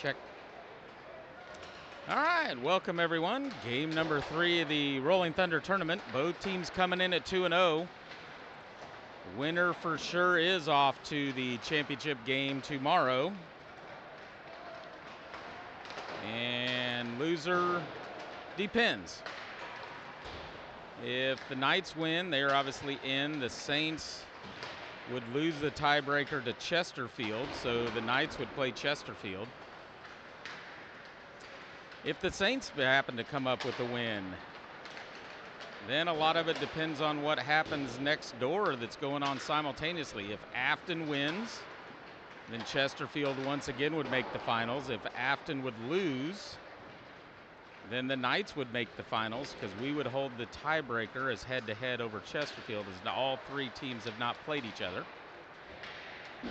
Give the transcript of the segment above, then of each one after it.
Check. All right, welcome everyone. Game number 3 of the Rolling Thunder tournament. Both teams coming in at 2-0. Winner for sure is off to the championship game tomorrow. And loser depends. If the Knights win, they are obviously in. The Saints would lose the tiebreaker to Chesterfield, so the Knights would play Chesterfield. If the Saints happen to come up with a win, then a lot of it depends on what happens next door that's going on simultaneously. If Afton wins, then Chesterfield once again would make the finals. If Afton would lose, then the Knights would make the finals because we would hold the tiebreaker as head-to-head over Chesterfield, as all three teams have not played each other.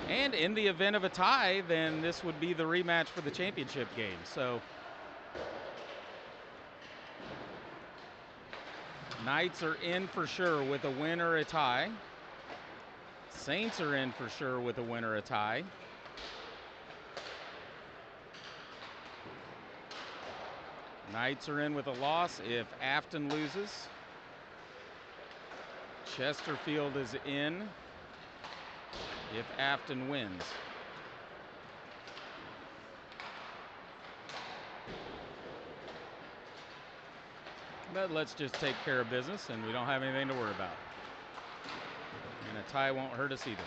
And in the event of a tie, then this would be the rematch for the championship game. So Knights are in for sure with a win or a tie. Saints are in for sure with a win or a tie. Knights are in with a loss if Afton loses. Chesterfield is in if Afton wins. But let's just take care of business, and we don't have anything to worry about. And a tie won't hurt us either.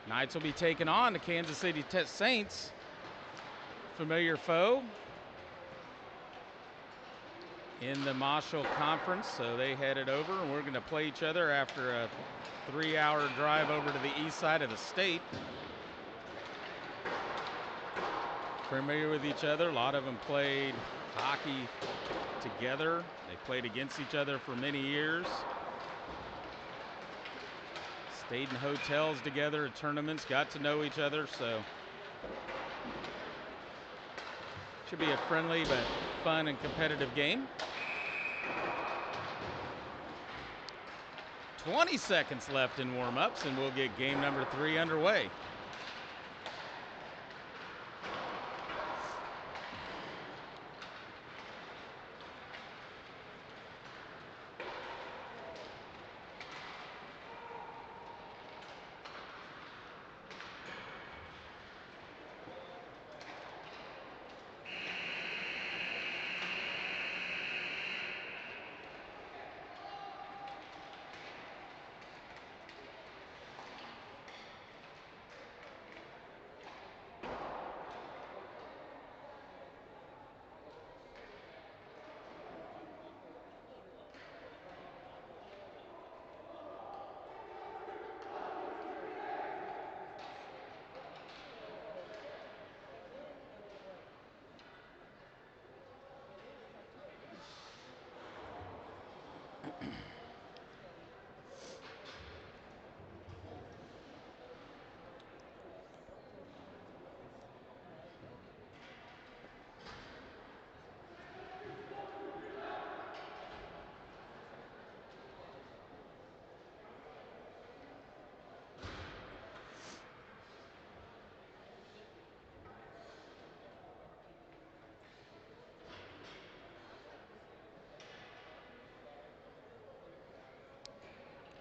Knights will be taking on the Kansas City Saints. Familiar foe in the Marshall Conference, so they headed over, and we're going to play each other after a 3-hour drive over to the east side of the state. Familiar with each other. A lot of them played hockey together. They played against each other for many years. Stayed in hotels together at tournaments, got to know each other, so should be a friendly but fun and competitive game. 20 seconds left in warm-ups, and we'll get game number 3 underway.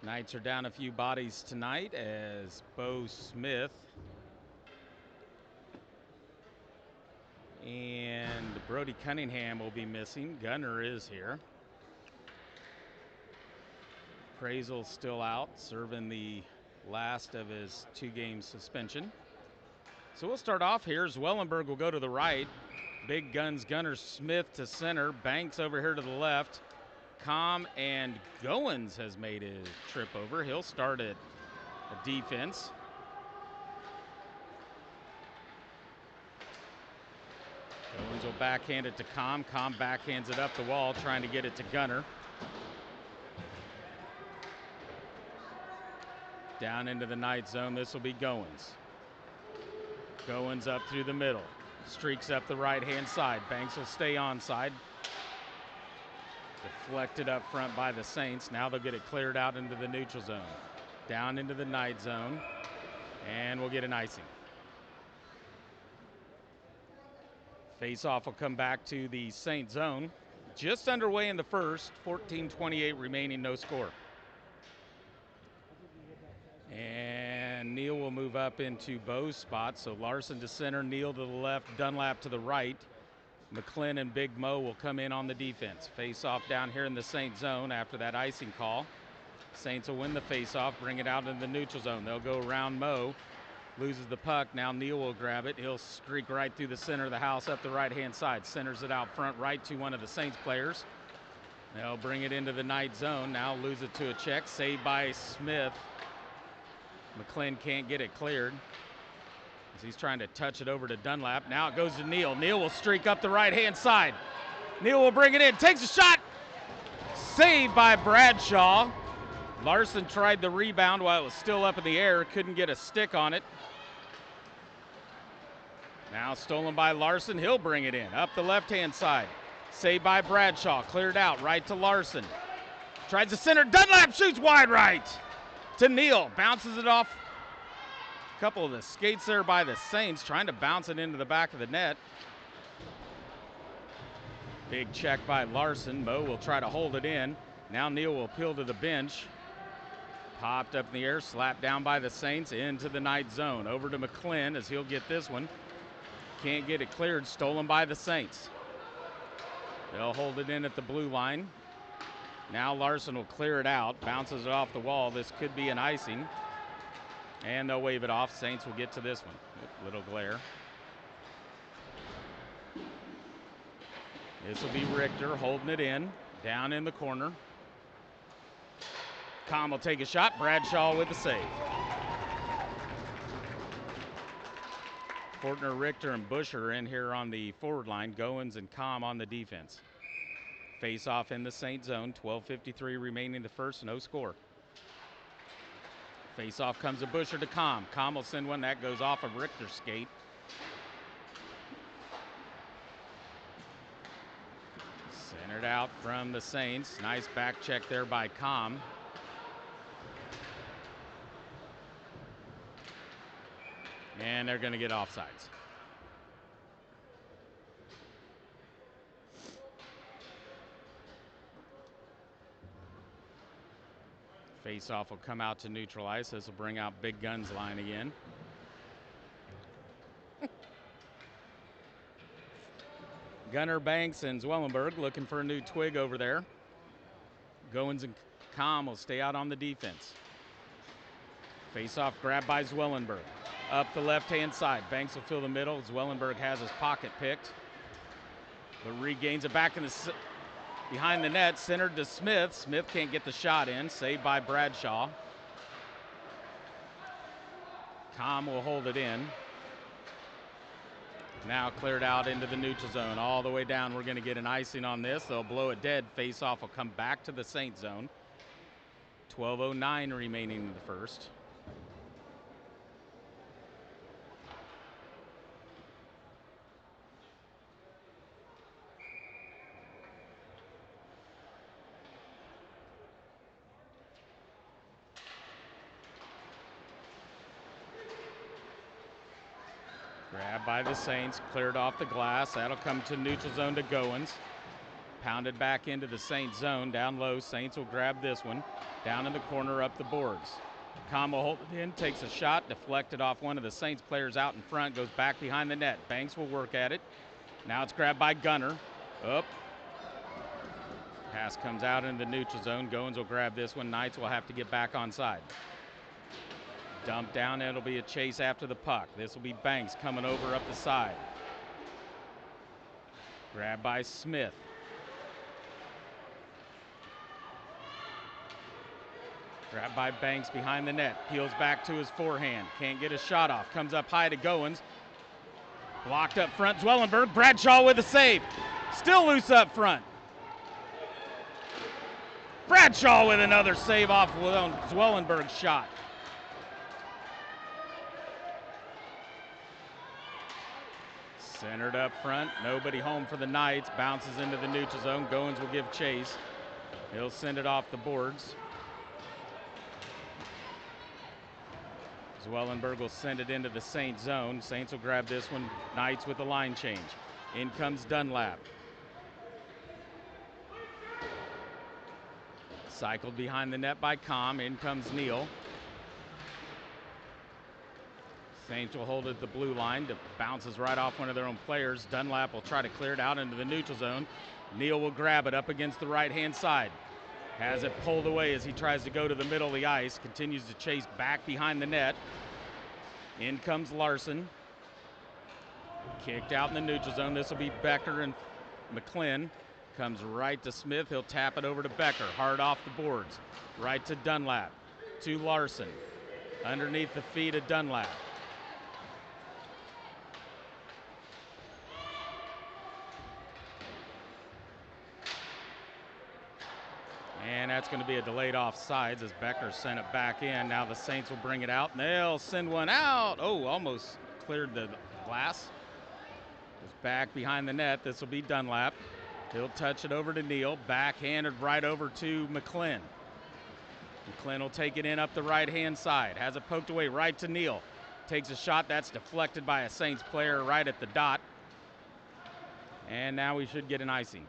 Knights are down a few bodies tonight as Bo Smith and Brody Cunningham will be missing. Gunner is here. Prazel's still out, serving the last of his 2-game suspension. So we'll start off here. Zwellenberg will go to the right. Big guns Gunner Smith to center. Banks over here to the left. Com and Goins has made a trip over. He'll start at a defense. Goins will backhand it to Com. Com backhands it up the wall, trying to get it to Gunner. Down into the night zone. This will be Goins. Goins up through the middle. Streaks up the right-hand side. Banks will stay onside. Deflected up front by the Saints. Now they'll get it cleared out into the neutral zone. Down into the night zone. And we'll get an icing. Face-off will come back to the Saint zone. Just underway in the first, 14:28 remaining, no score. And Neal will move up into Bo's spot. So Larson to center, Neal to the left, Dunlap to the right. McClin and Big Mo will come in on the defense. Face-off down here in the Saint zone after that icing call. Saints will win the face-off, bring it out into the neutral zone. They'll go around Mo. Loses the puck. Now Neal will grab it. He'll streak right through the center of the house up the right-hand side. Centers it out front right to one of the Saints players. They'll bring it into the Knight zone. Now lose it to a check. Saved by Smith. McClin can't get it cleared as he's trying to touch it over to Dunlap. Now it goes to Neal. Neal will streak up the right-hand side. Neal will bring it in. Takes a shot. Saved by Bradshaw. Larson tried the rebound while it was still up in the air. Couldn't get a stick on it. Now stolen by Larson. He'll bring it in. Up the left-hand side. Saved by Bradshaw. Cleared out right to Larson. Tries to center. Dunlap shoots wide right to Neal. Bounces it off. A couple of the skates there by the Saints. Trying to bounce it into the back of the net. Big check by Larson. Mo will try to hold it in. Now Neal will peel to the bench. Popped up in the air, slapped down by the Saints into the Knight zone. Over to McClin as he'll get this one. Can't get it cleared, stolen by the Saints. They'll hold it in at the blue line. Now Larson will clear it out, bounces it off the wall. This could be an icing. And they'll wave it off. Saints will get to this one. Little glare. This will be Richter holding it in, down in the corner. Com will take a shot. Bradshaw with the save. Fortner, Richter, and Busher in here on the forward line. Goins and Com on the defense. Face off in the Saint zone. 12:53 remaining in the first. No score. Face off comes to Busher to Com. Com will send one that goes off of Richter's skate. Centered out from the Saints. Nice back check there by Com. And they're going to get offsides. Face-off will come out to neutral ice. This will bring out Big Guns line again. Gunner, Banks, and Zwellenberg looking for a new twig over there. Goins and Com will stay out on the defense. Face-off grab by Zwellenberg. Up the left-hand side. Banks will fill the middle. Zwellenberg has his pocket picked, but regains it back in the behind the net. Centered to Smith. Smith can't get the shot in. Saved by Bradshaw. Com will hold it in. Now cleared out into the neutral zone. All the way down. We're going to get an icing on this. They'll blow it dead. Face-off will come back to the Saint zone. 12:09 remaining in the first. Grabbed by the Saints, cleared off the glass. That'll come to neutral zone to Goins. Pounded back into the Saints zone. Down low, Saints will grab this one. Down in the corner, up the boards. Com will hold it in, takes a shot, deflected off one of the Saints players out in front, goes back behind the net. Banks will work at it. Now it's grabbed by Gunner. Up. Pass comes out into the neutral zone. Goins will grab this one. Knights will have to get back on side. Dump down, it'll be a chase after the puck. This will be Banks coming over up the side. Grabbed by Smith. Grabbed by Banks behind the net. Peels back to his forehand. Can't get a shot off. Comes up high to Goins. Blocked up front. Zwellenberg. Bradshaw with a save. Still loose up front. Bradshaw with another save off Zwellenberg's shot. Centered up front. Nobody home for the Knights. Bounces into the neutral zone. Goins will give chase. He'll send it off the boards. Zwellenberg will send it into the Saints zone. Saints will grab this one. Knights with the line change. In comes Dunlap. Cycled behind the net by Com. In comes Neal. Saints will hold it at the blue line. Bounces right off one of their own players. Dunlap will try to clear it out into the neutral zone. Neal will grab it up against the right-hand side. Has it pulled away as he tries to go to the middle of the ice. Continues to chase back behind the net. In comes Larson. Kicked out in the neutral zone. This will be Becker and McClin. Comes right to Smith. He'll tap it over to Becker. Hard off the boards. Right to Dunlap. To Larson. Underneath the feet of Dunlap. And that's going to be a delayed offsides as Becker sent it back in. Now the Saints will bring it out, and they'll send one out. Oh, almost cleared the glass. It's back behind the net. This will be Dunlap. He'll touch it over to Neal. Backhanded right over to McClin. McClin will take it in up the right-hand side. Has it poked away right to Neal. Takes a shot. That's deflected by a Saints player right at the dot. And now we should get an icing.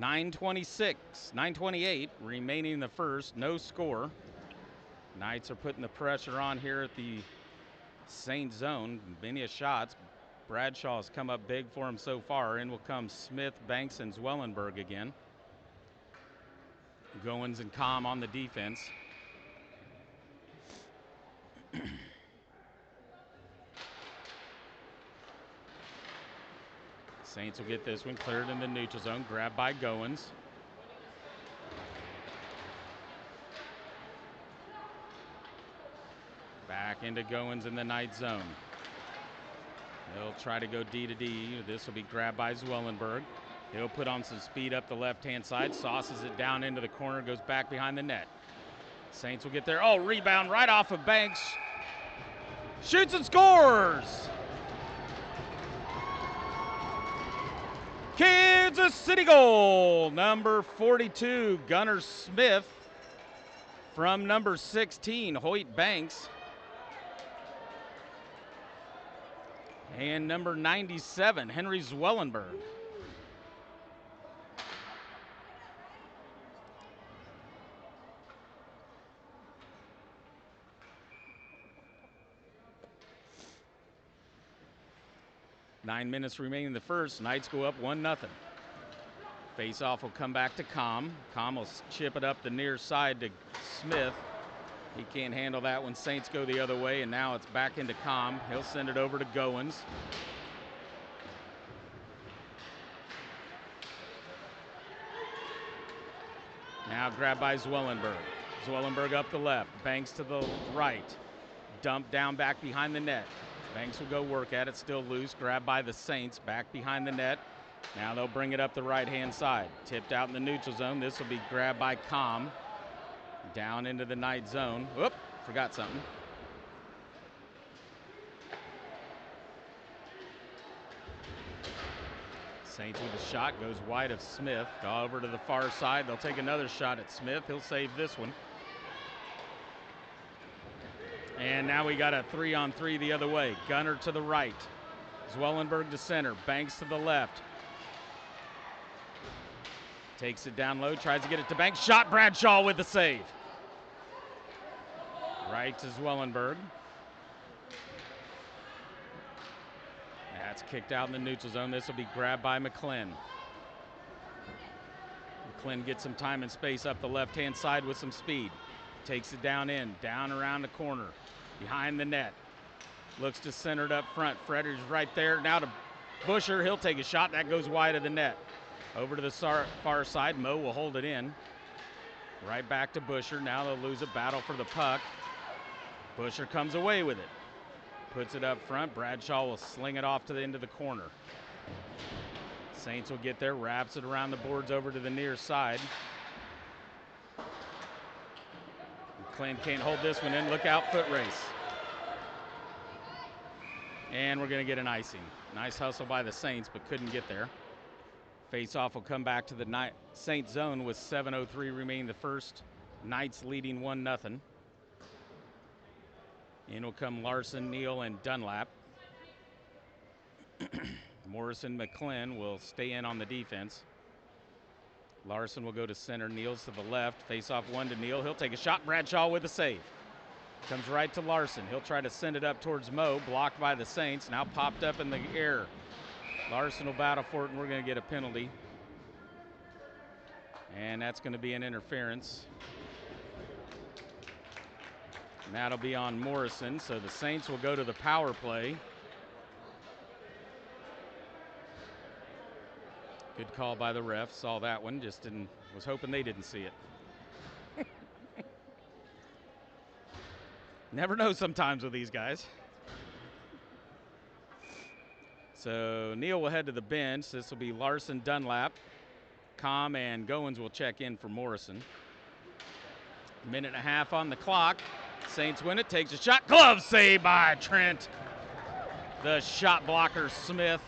9:28 remaining in the first. No score. Knights are putting the pressure on here at the Saints zone. Many a shots. Bradshaw has come up big for him so far. In will come Smith, Banks, and Zwellenberg again. Goins and Com on the defense. Saints will get this one cleared in the neutral zone. Grabbed by Goins. Back into Goins in the night zone. They'll try to go D to D. This will be grabbed by Zwellenberg. He'll put on some speed up the left-hand side. Sauces it down into the corner. Goes back behind the net. Saints will get there. Oh, rebound right off of Banks. Shoots and scores! Kansas City goal, number 42, Gunnar Smith. From number 16, Hoyt Banks. And number 97, Henry Zwellenberg. Nine minutes remaining in the first. Knights go up 1-0. Face-off will come back to Com. Com will chip it up the near side to Smith. He can't handle that when Saints go the other way, and now it's back into Com. He'll send it over to Goins. Now grabbed by Zwellenberg. Zwellenberg up the left. Banks to the right. Dump down back behind the net. Banks will go work at it, still loose. Grabbed by the Saints, back behind the net. Now they'll bring it up the right-hand side. Tipped out in the neutral zone. This will be grabbed by Com. Down into the night zone. Whoop, forgot something. Saints with a shot, goes wide of Smith. Go over to the far side. They'll take another shot at Smith. He'll save this one. And now we got a 3-on-3 the other way. Gunner to the right. Zwellenberg to center. Banks to the left. Takes it down low. Tries to get it to Banks. Shot. Bradshaw with the save. Right to Zwellenberg. That's kicked out in the neutral zone. This will be grabbed by McClin. McClin gets some time and space up the left-hand side with some speed. Takes it down in, down around the corner, behind the net. Looks to center it up front. Frederic's right there. Now to Busher. He'll take a shot. That goes wide of the net. Over to the far side. Mo will hold it in. Right back to Busher. Now they'll lose a battle for the puck. Busher comes away with it. Puts it up front. Bradshaw will sling it off to the end of the corner. Saints will get there. Wraps it around the boards over to the near side. McClin can't hold this one in. Look out, foot race. And we're going to get an icing. Nice hustle by the Saints, but couldn't get there. Face-off will come back to the Saints zone with 7:03 remaining the first. Knights leading 1-0. In will come Larson, Neal, and Dunlap. Morrison McClin will stay in on the defense. Larson will go to center. Neal's to the left. Face off one to Neal. He'll take a shot. Bradshaw with a save. Comes right to Larson. He'll try to send it up towards Moe. Blocked by the Saints. Now popped up in the air. Larson will battle for it, and we're going to get a penalty. And that's going to be an interference. And that'll be on Morrison. So the Saints will go to the power play. Good call by the ref. Saw that one. Just was hoping they didn't see it. Never know sometimes with these guys. So Neal will head to the bench. This will be Larson, Dunlap. Com and Goins will check in for Morrison. Minute and a half on the clock. Saints win it. Takes a shot. Glove save by Trent. The shot blocker, Smith.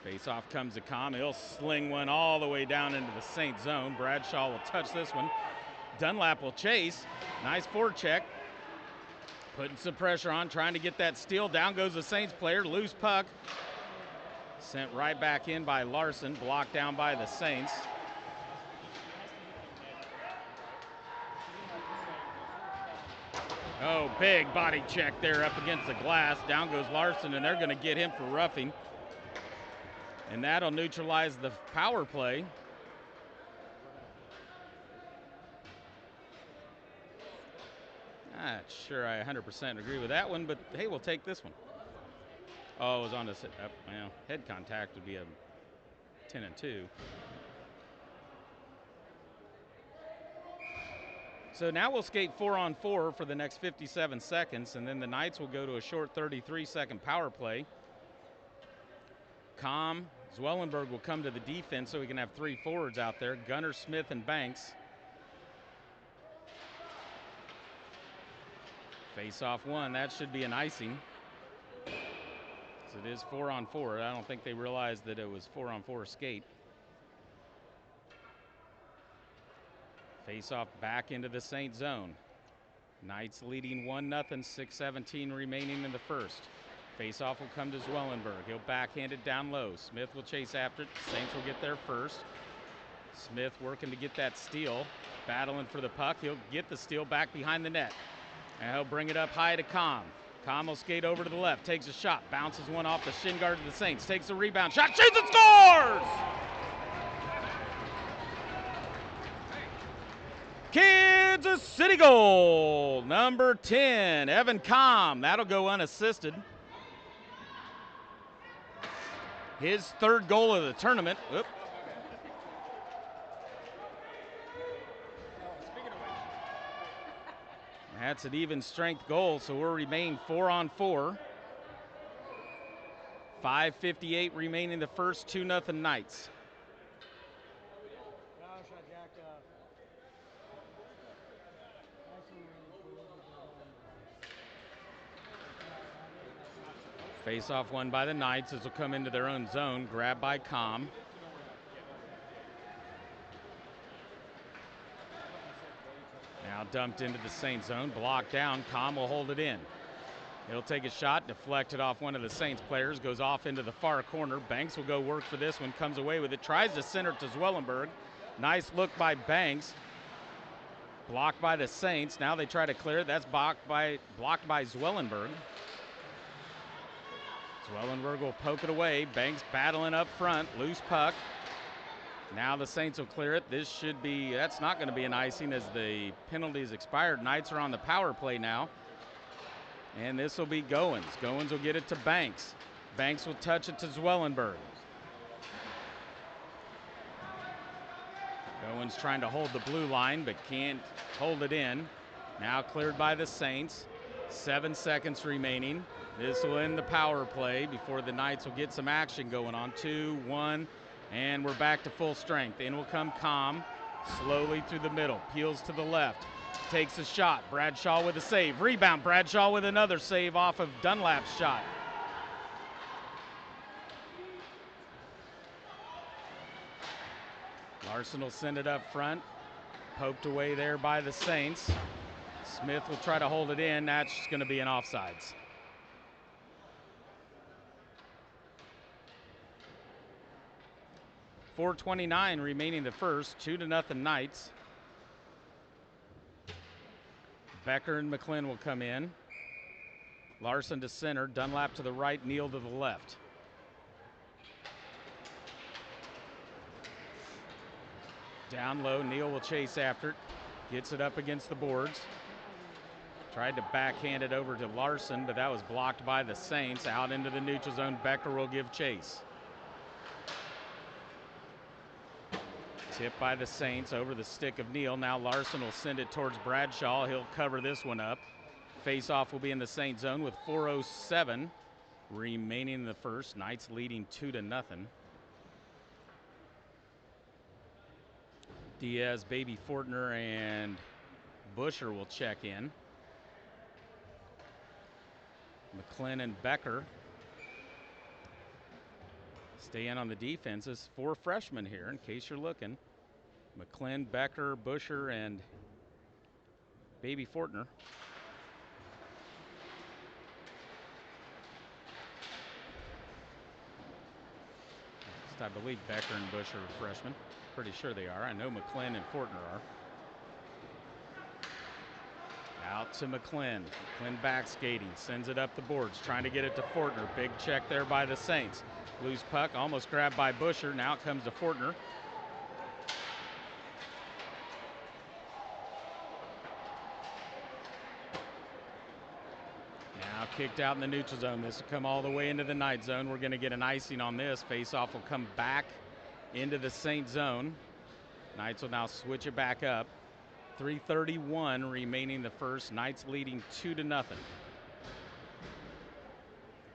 Face-off comes to Com. He'll sling one all the way down into the Saint zone. Bradshaw will touch this one. Dunlap will chase. Nice forecheck. Putting some pressure on, trying to get that steal. Down goes the Saints player. Loose puck. Sent right back in by Larson. Blocked down by the Saints. Oh, big body check there up against the glass. Down goes Larson, and they're going to get him for roughing. And that'll neutralize the power play. Not sure I 100% agree with that one, but hey, we'll take this one. Oh, it was on the well, head contact would be a 10-2. So now we'll skate 4-on-4 for the next 57 seconds, and then the Knights will go to a short 33-second power play. Com, Zwellenberg will come to the defense so we can have three forwards out there. Gunner, Smith, and Banks. Face off one, that should be an icing. So it is 4-on-4. I don't think they realized that it was 4-on-4 skate. Face off back into the Saint zone. Knights leading 1-0, 6:17 remaining in the first. Face off will come to Zwellenberg. He'll backhand it down low. Smith will chase after it. Saints will get there first. Smith working to get that steal. Battling for the puck. He'll get the steal back behind the net. And he'll bring it up high to Com. Com will skate over to the left. Takes a shot. Bounces one off the shin guard of the Saints. Takes a rebound. Shot. Shoots and scores! Kansas City goal. Number 10, Evan Com. That'll go unassisted. His third goal of the tournament. Oop. That's an even strength goal, so we'll remain 4-on-4. 5:58 remaining in the first, 2-0 Knights. Face off one by the Knights as will come into their own zone. Grabbed by Com. Now dumped into the Saints zone. Blocked down. Com will hold it in. He'll take a shot. Deflected off one of the Saints players. Goes off into the far corner. Banks will go work for this one. Comes away with it. Tries to center it to Zwellenberg. Nice look by Banks. Blocked by the Saints. Now they try to clear it. That's blocked by Zwellenberg. Zwellenberg will poke it away. Banks battling up front. Loose puck. Now the Saints will clear it. That's not going to be an icing as the penalties expired. Knights are on the power play now. And this will be Goins. Goins will get it to Banks. Banks will touch it to Zwellenberg. Goins trying to hold the blue line but can't hold it in. Now cleared by the Saints. 7 seconds remaining. This will end the power play before the Knights will get some action going on. 2-1, and we're back to full strength. In will come Com, slowly through the middle. Peels to the left, takes a shot. Bradshaw with a save. Rebound, Bradshaw with another save off of Dunlap's shot. Larson will send it up front. Poked away there by the Saints. Smith will try to hold it in. That's going to be an offsides. .429 remaining the first. 2-0 Knights. Becker and McClin will come in. Larson to center. Dunlap to the right. Neal to the left. Down low. Neal will chase after it. Gets it up against the boards. Tried to backhand it over to Larson, but that was blocked by the Saints. Out into the neutral zone. Becker will give chase. Tipped by the Saints over the stick of Neal. Now Larson will send it towards Bradshaw. He'll cover this one up. Face-off will be in the Saint zone with .407 remaining in the first. Knights leading 2-0. Diaz, Baby Fortner, and Busher will check in. McClin and Becker stay in on the defenses. 4 freshmen here, in case you're looking. McClin, Becker, Busher, and Baby Fortner. I believe Becker and Busher are freshmen. Pretty sure they are. I know McClin and Fortner are. Out to McClin. McClin back skating. Sends it up the boards. Trying to get it to Fortner. Big check there by the Saints. Loose puck. Almost grabbed by Busher. Now it comes to Fortner. Now kicked out in the neutral zone. This will come all the way into the Knight zone. We're going to get an icing on this. Face-off will come back into the Saint zone. Knights will now switch it back up. 3:31 remaining the first. Knights leading 2-0.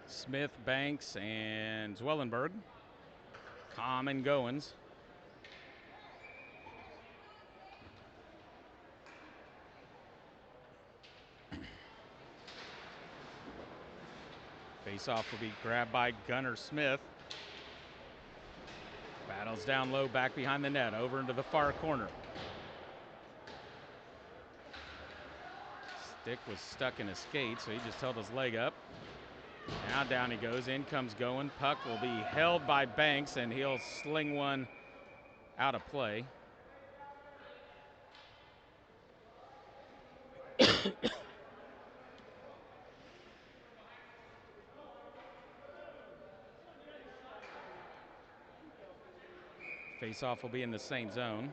Smith, Banks, and Zwellenberg. Com and Goins. Face-off will be grabbed by Gunnar Smith. Battles down low, back behind the net, over into the far corner. Stick was stuck in his skate, so he just held his leg up. Now down he goes. In comes Goin. Puck will be held by Banks, and he'll sling one out of play. Face-off will be in the Saint zone.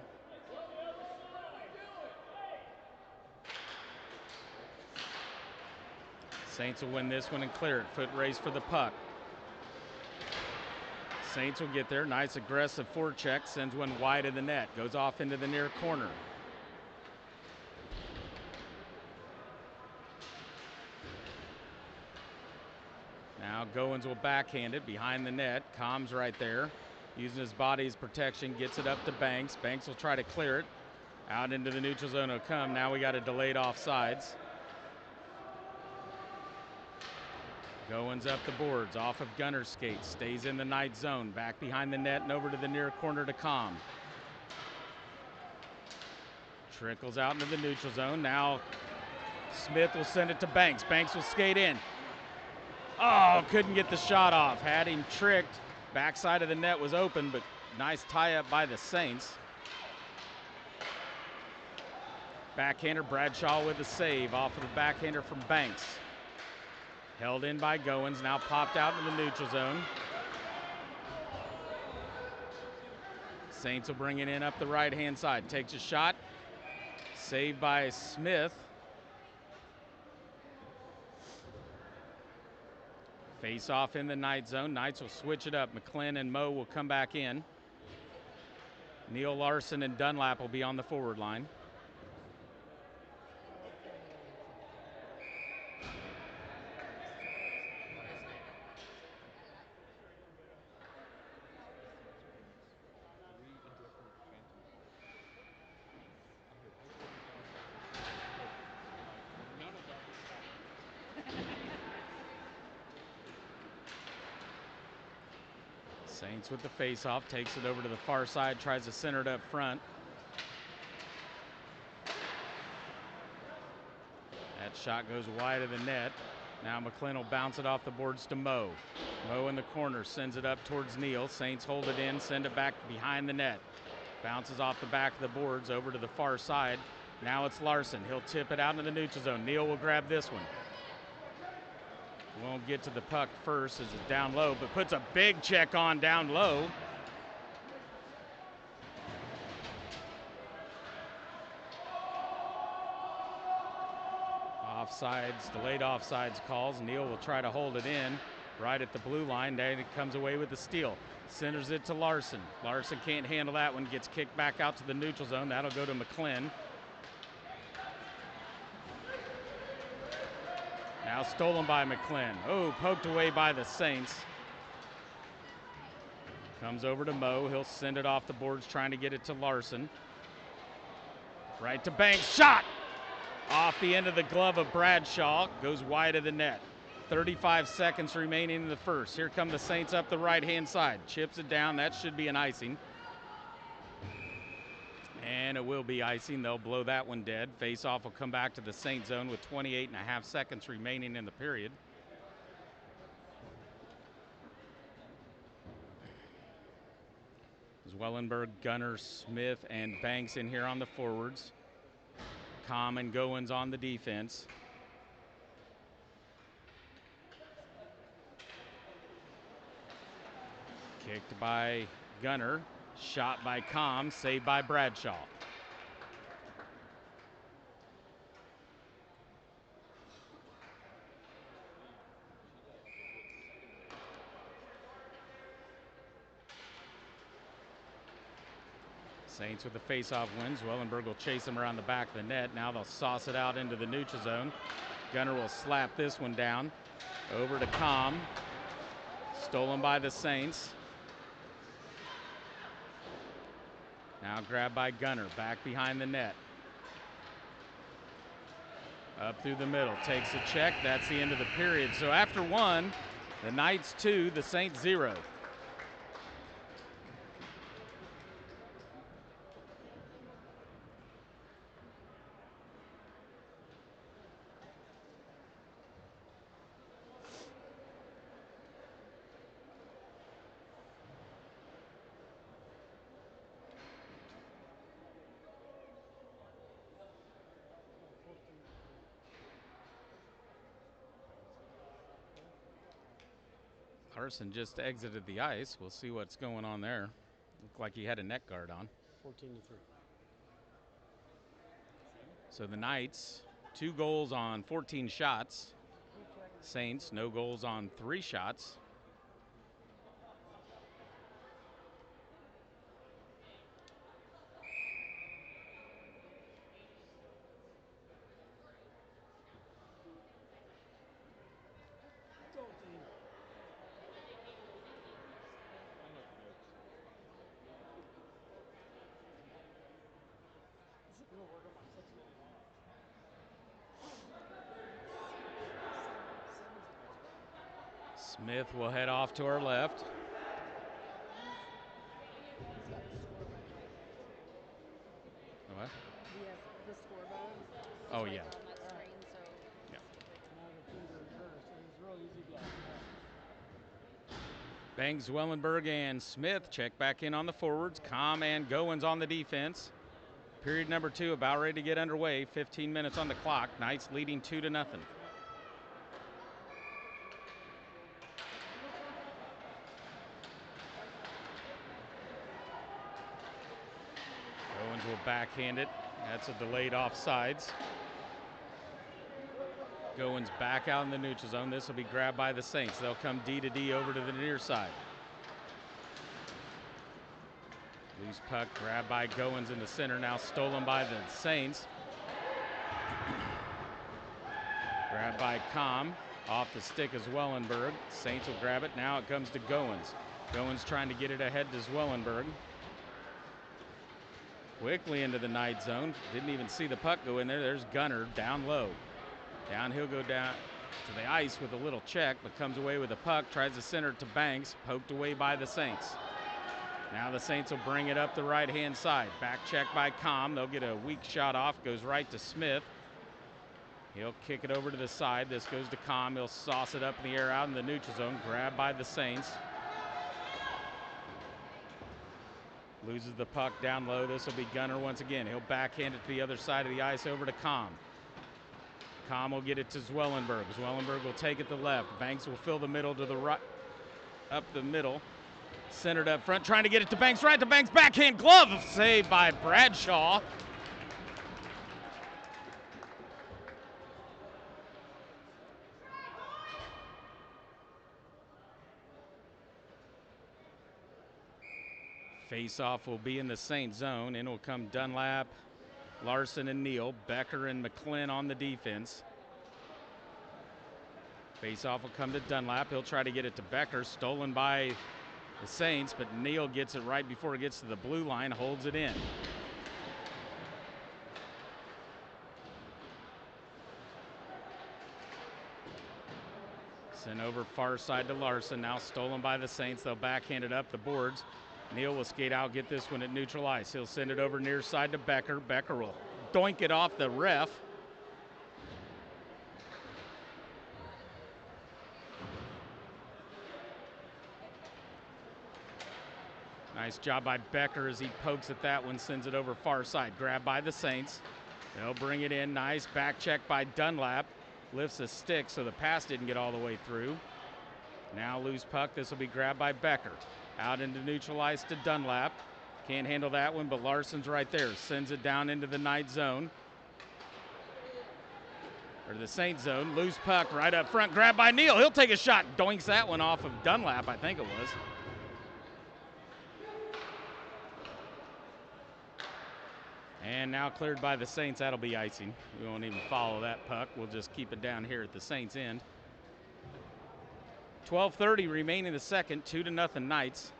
Saints will win this one and clear it. Foot race for the puck. Saints will get there. Nice aggressive forecheck. Sends one wide of the net. Goes off into the near corner. Now Goins will backhand it behind the net. Com's right there. Using his body as protection. Gets it up to Banks. Banks will try to clear it. Out into the neutral zone will come. Now we got a delayed offsides. Goins up the boards, off of Gunner's skate, stays in the Knight zone, back behind the net and over to the near corner to Com. Trickles out into the neutral zone. Now Smith will send it to Banks. Banks will skate in. Oh, couldn't get the shot off. Had him tricked. Backside of the net was open, but nice tie-up by the Saints. Backhander Bradshaw with a save off of the backhander from Banks. Held in by Goins, now popped out in the neutral zone. Saints will bring it in up the right-hand side. Takes a shot. Saved by Smith. Face off in the Knight zone. Knights will switch it up. McClin and Moe will come back in. Neal Larson and Dunlap will be on the forward line. Saints with the face-off, takes it over to the far side, tries to center it up front. That shot goes wide of the net. Now McClin will bounce it off the boards to Moe. Moe in the corner, sends it up towards Neal. Saints hold it in, send it back behind the net. Bounces off the back of the boards over to the far side. Now it's Larson. He'll tip it out into the neutral zone. Neal will grab this one. Won't get to the puck first as it's down low, but puts a big check on down low. Offsides, delayed offsides calls. Neal will try to hold it in right at the blue line. Then it comes away with the steal. Centers it to Larson. Larson can't handle that one. Gets kicked back out to the neutral zone. That'll go to McClin. Now stolen by McClin. Oh, poked away by the Saints. Comes over to Moe. He'll send it off the boards, trying to get it to Larson. Right to Banks. Shot! Off the end of the glove of Bradshaw. Goes wide of the net. 35 seconds remaining in the first. Here come the Saints up the right-hand side. Chips it down. That should be an icing. And it will be icing. They'll blow that one dead. Face-off will come back to the Saint zone with 28.5 seconds remaining in the period. Zwellenberg, Gunner, Smith, and Banks in here on the forwards. Com and Goins on the defense. Kicked by Gunner. Shot by Com, saved by Bradshaw. Saints with the face-off win. Zwellenberg will chase him around the back of the net. Now they'll sauce it out into the neutral zone. Gunner will slap this one down. Over to Com. Stolen by the Saints. Now grabbed by Gunner, back behind the net. Up through the middle, takes a check. That's the end of the period. So after one, the Knights 2, the Saints 0. Carson just exited the ice. We'll see what's going on there. Looked like he had a neck guard on. 14-3. So the Knights, 2 goals on 14 shots. Saints, no goals on 3 shots. Smith will head off to our left. What? Oh, yeah. Banks, Zwellenberg, and Smith check back in on the forwards. Com and Goins on the defense. Period number 2 about ready to get underway. 15 minutes on the clock. Knights leading 2-0. Goins will backhand it. That's a delayed offsides. Goins back out in the neutral zone. This will be grabbed by the Saints. They'll come D to D over to the near side. Loose puck grabbed by Goins in the center. Now stolen by the Saints. Grabbed by Com. Off the stick is Zwellenberg. Saints will grab it. Now it comes to Goins. Goins trying to get it ahead to Zwellenberg. Quickly into the Knight zone. Didn't even see the puck go in there. There's Gunner down low. Down, he'll go down. to the ice with a little check, but comes away with the puck, tries to center it to Banks, poked away by the Saints. Now the Saints will bring it up the right-hand side. Back check by Com. They'll get a weak shot off, goes right to Smith. He'll kick it over to the side. This goes to Com. He'll sauce it up in the air out in the neutral zone, grabbed by the Saints. Loses the puck down low. This will be Gunner once again. He'll backhand it to the other side of the ice over to Com. Com will get it to Zwellenberg. Zwellenberg will take it to left. Banks will fill the middle to the right, up the middle. Centered up front, trying to get it to Banks. Right to Banks, backhand glove saved by Bradshaw. Face-off will be in the Saint zone. In will come Dunlap, Larson, and Neal. Becker and McClin on the defense. Face-off will come to Dunlap. He'll try to get it to Becker. Stolen by the Saints, but Neal gets it right before it gets to the blue line, holds it in. Sent over far side to Larson. Now stolen by the Saints. They'll backhand it up the boards. Neal will skate out, get this one at neutral ice. He'll send it over near side to Becker. Becker will doink it off the ref. Nice job by Becker as he pokes at that one, sends it over far side. Grabbed by the Saints. They'll bring it in. Nice back check by Dunlap. Lifts a stick so the pass didn't get all the way through. Now loose puck. This will be grabbed by Becker. Out into neutral ice to Dunlap. Can't handle that one, but Larson's right there. Sends it down into the Knight zone. Or the Saint zone. Loose puck right up front. Grabbed by Neal. He'll take a shot. Doinks that one off of Dunlap, I think it was. And now cleared by the Saints. That'll be icing. We won't even follow that puck. We'll just keep it down here at the Saints' end. 12:30 remaining in the second. 2-0 Knights.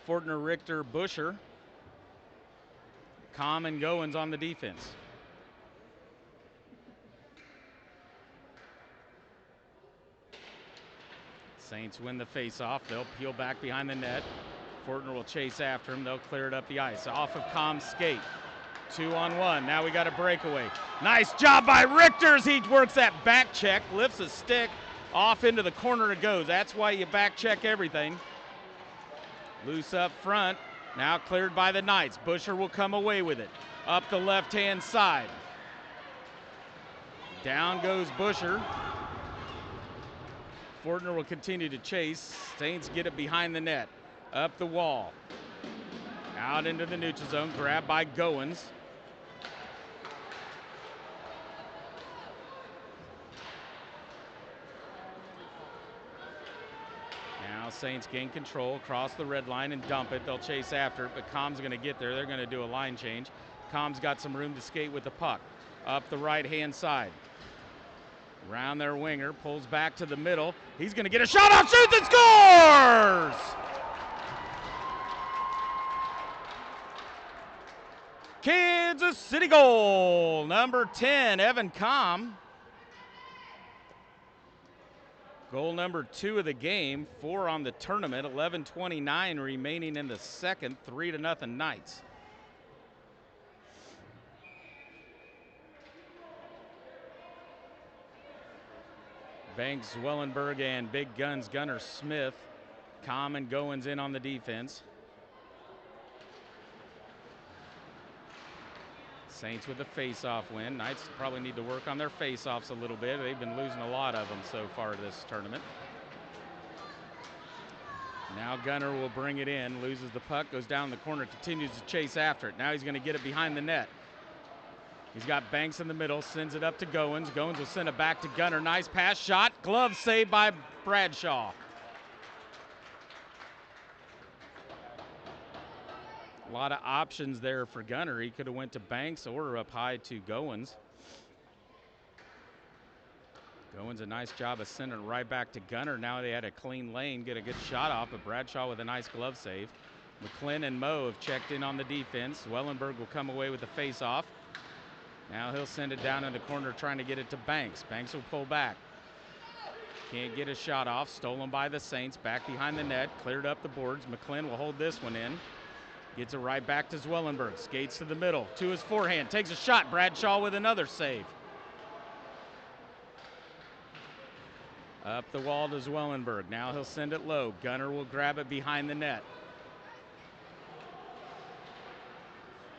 Fortner, Richter, Busher. Com and Goins on the defense. Saints win the face-off. They'll peel back behind the net. Fortner will chase after him. They'll clear it up the ice. Off of Com's skate. 2-on-1. Now we got a breakaway. Nice job by Richter as he works that back check. Lifts a stick. Off into the corner it goes. That's why you back check everything. Loose up front. Now cleared by the Knights. Busher will come away with it. Up the left-hand side. Down goes Busher. Fortner will continue to chase. Saints get it behind the net. Up the wall. Out into the neutral zone. Grabbed by Goins. Now Saints gain control, across the red line and dump it. They'll chase after it, but Com's going to get there. They're going to do a line change. Com's got some room to skate with the puck. Up the right-hand side. Around their winger, pulls back to the middle. He's going to get a shot off, shoots and scores! Kansas City goal, number 10, Evan Com. Goal number 2 of the game, 4 on the tournament, 11:29 remaining in the second, 3-0 Knights. Banks, Wellenberg, and big guns Gunner Smith. Com and Goins in on the defense. Saints with a face-off win. Knights probably need to work on their face-offs a little bit. They've been losing a lot of them so far this tournament. Now Gunner will bring it in, loses the puck, goes down the corner, continues to chase after it. Now he's going to get it behind the net. He's got Banks in the middle, sends it up to Goins. Goins will send it back to Gunner. Nice pass, shot, glove saved by Bradshaw. A lot of options there for Gunner. He could have went to Banks or up high to Goins. Goins a nice job of sending it right back to Gunner. Now they had a clean lane, get a good shot off, but Bradshaw with a nice glove save. McClin and Moe have checked in on the defense. Wellenberg will come away with the face-off. Now he'll send it down in the corner trying to get it to Banks. Banks will pull back. Can't get a shot off. Stolen by the Saints. Back behind the net. Cleared up the boards. McClin will hold this one in. Gets it right back to Zwellenberg. Skates to the middle. To his forehand. Takes a shot. Bradshaw with another save. Up the wall to Zwellenberg. Now he'll send it low. Gunner will grab it behind the net.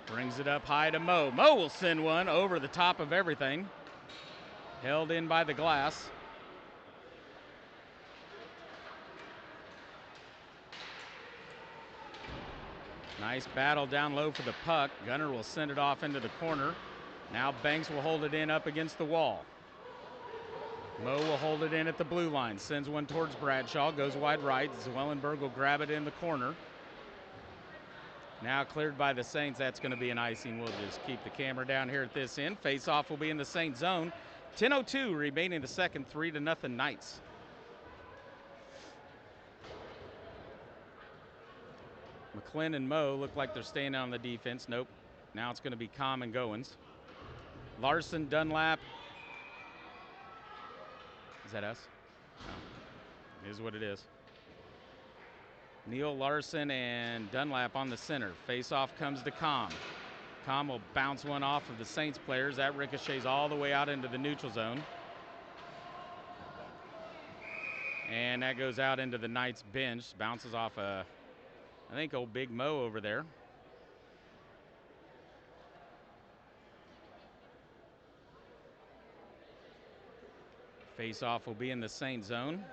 Brings it up high to Moe. Moe will send one over the top of everything. Held in by the glass. Nice battle down low for the puck. Gunner will send it off into the corner. Now Banks will hold it in up against the wall. Moe will hold it in at the blue line. Sends one towards Bradshaw. Goes wide right. Zwellenberg will grab it in the corner. Now cleared by the Saints. That's going to be an icing. We'll just keep the camera down here at this end. Face-off will be in the Saints zone. 10:02 remaining in the second. 3-0 Knights. McClin and Moe look like they're staying on the defense. Nope. Now it's going to be Com and Goins. Larson, Dunlap. Is that us? No. It is what it is. Neal, Larson, and Dunlap on the center. Face-off comes to Com. Com will bounce one off of the Saints players. That ricochets all the way out into the neutral zone. And that goes out into the Knights bench. Bounces off I think old Big Mo over there. Face-off will be in the Saint zone.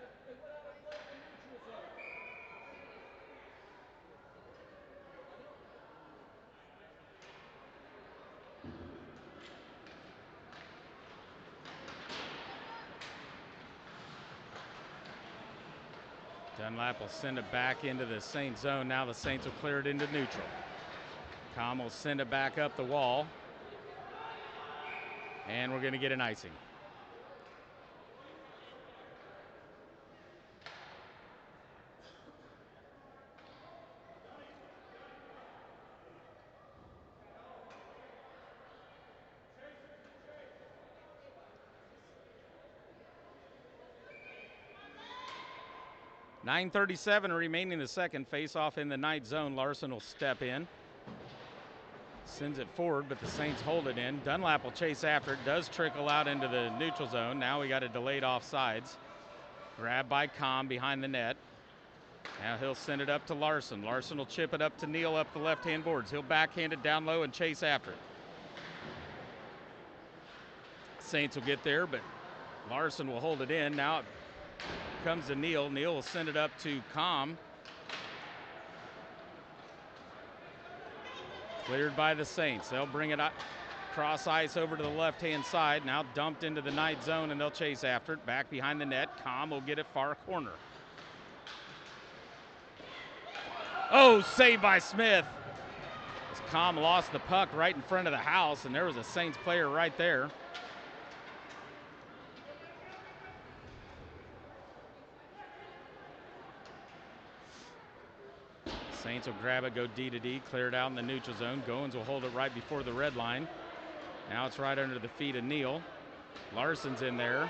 Dunlap will send it back into the Saint zone. Now the Saints will clear it into neutral. Com will send it back up the wall. And we're going to get an icing. .937 remaining in the second. Face-off in the Knight zone. Larson will step in. Sends it forward, but the Saints hold it in. Dunlap will chase after it. Does trickle out into the neutral zone. Now we got a delayed offsides. Grabbed by Com behind the net. Now he'll send it up to Larson. Larson will chip it up to Neal up the left-hand boards. He'll backhand it down low and chase after it. Saints will get there, but Larson will hold it in. Now it comes to Neal. Neal will send it up to Com. Cleared by the Saints. They'll bring it up cross ice over to the left-hand side. Now dumped into the Knight zone, and they'll chase after it. Back behind the net. Com will get it far corner. Oh, saved by Smith. As Com lost the puck right in front of the house, and there was a Saints player right there. Saints will grab it, go D to D, clear it out in the neutral zone. Goins will hold it right before the red line. Now it's right under the feet of Neal. Larson's in there.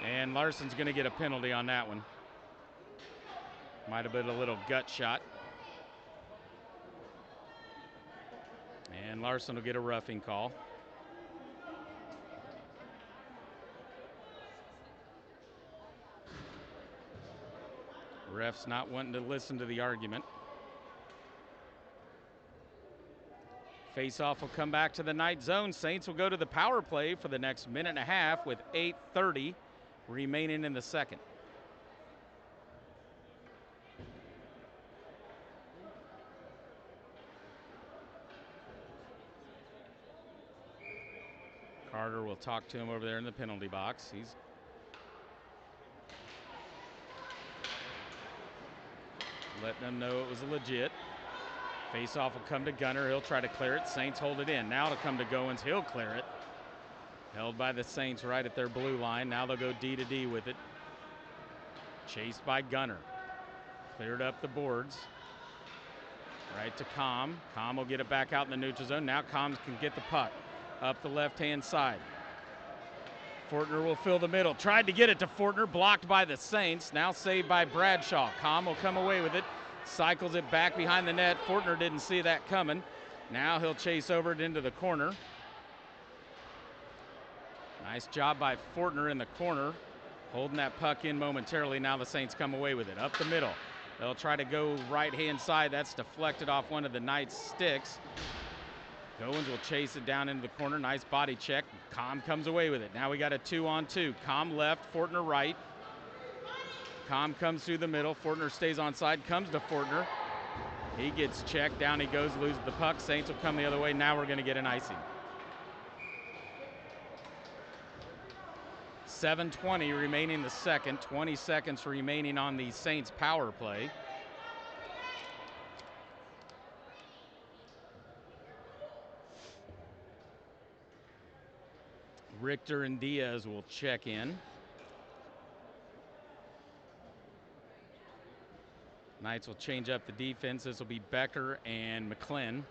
And Larson's going to get a penalty on that one. Might have been a little gut shot. And Larson will get a roughing call. Ref's not wanting to listen to the argument. Face-off will come back to the Knight zone. Saints will go to the power play for the next minute and a half with 8:30 remaining in the second. Carter will talk to him over there in the penalty box. He's letting them know it was legit. Face-off will come to Gunner. He'll try to clear it. Saints hold it in. Now it'll come to Goins. He'll clear it. Held by the Saints right at their blue line. Now they'll go D to D with it. Chased by Gunner. Cleared up the boards. Right to Com. Com will get it back out in the neutral zone. Now Com can get the puck up the left-hand side. Fortner will fill the middle. Tried to get it to Fortner, blocked by the Saints. Now saved by Bradshaw. Com will come away with it. Cycles it back behind the net. Fortner didn't see that coming. Now he'll chase over it into the corner. Nice job by Fortner in the corner, holding that puck in momentarily. Now the Saints come away with it. Up the middle. They'll try to go right-hand side. That's deflected off one of the Knights' sticks. Goins will chase it down into the corner. Nice body check. Com comes away with it. Now we got a 2-on-2. Com left, Fortner right. Com comes through the middle. Fortner stays on side, comes to Fortner. He gets checked. Down he goes, loses the puck. Saints will come the other way. Now we're going to get an icing. 7:20 remaining in the second. 20 seconds remaining on the Saints power play. Richter and Diaz will check in. Knights will change up the defense. This will be Becker and McClin.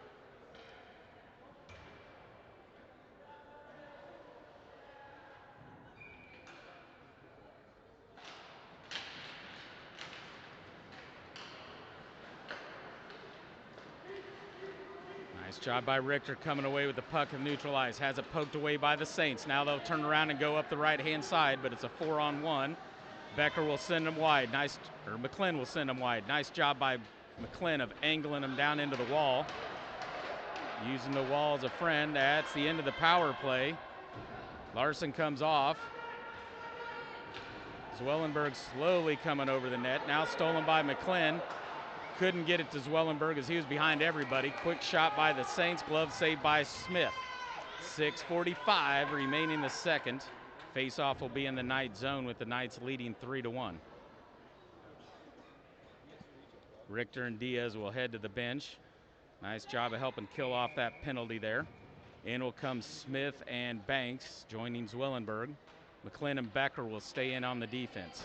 Nice job by Richter coming away with the puck and neutralized. Has it poked away by the Saints. Now they'll turn around and go up the right-hand side, but it's a 4-on-1. Becker will send him wide. McClin will send him wide. Nice job by McClin of angling him down into the wall. Using the wall as a friend. That's the end of the power play. Larson comes off. Zwellenberg slowly coming over the net. Now stolen by McClin. Couldn't get it to Zwellenberg as he was behind everybody. Quick shot by the Saints. Glove saved by Smith. 6:45 remaining in the second. Face-off will be in the Knights zone with the Knights leading 3-1. Richter and Diaz will head to the bench. Nice job of helping kill off that penalty there. In will come Smith and Banks joining Zwellenberg. McClin and Becker will stay in on the defense.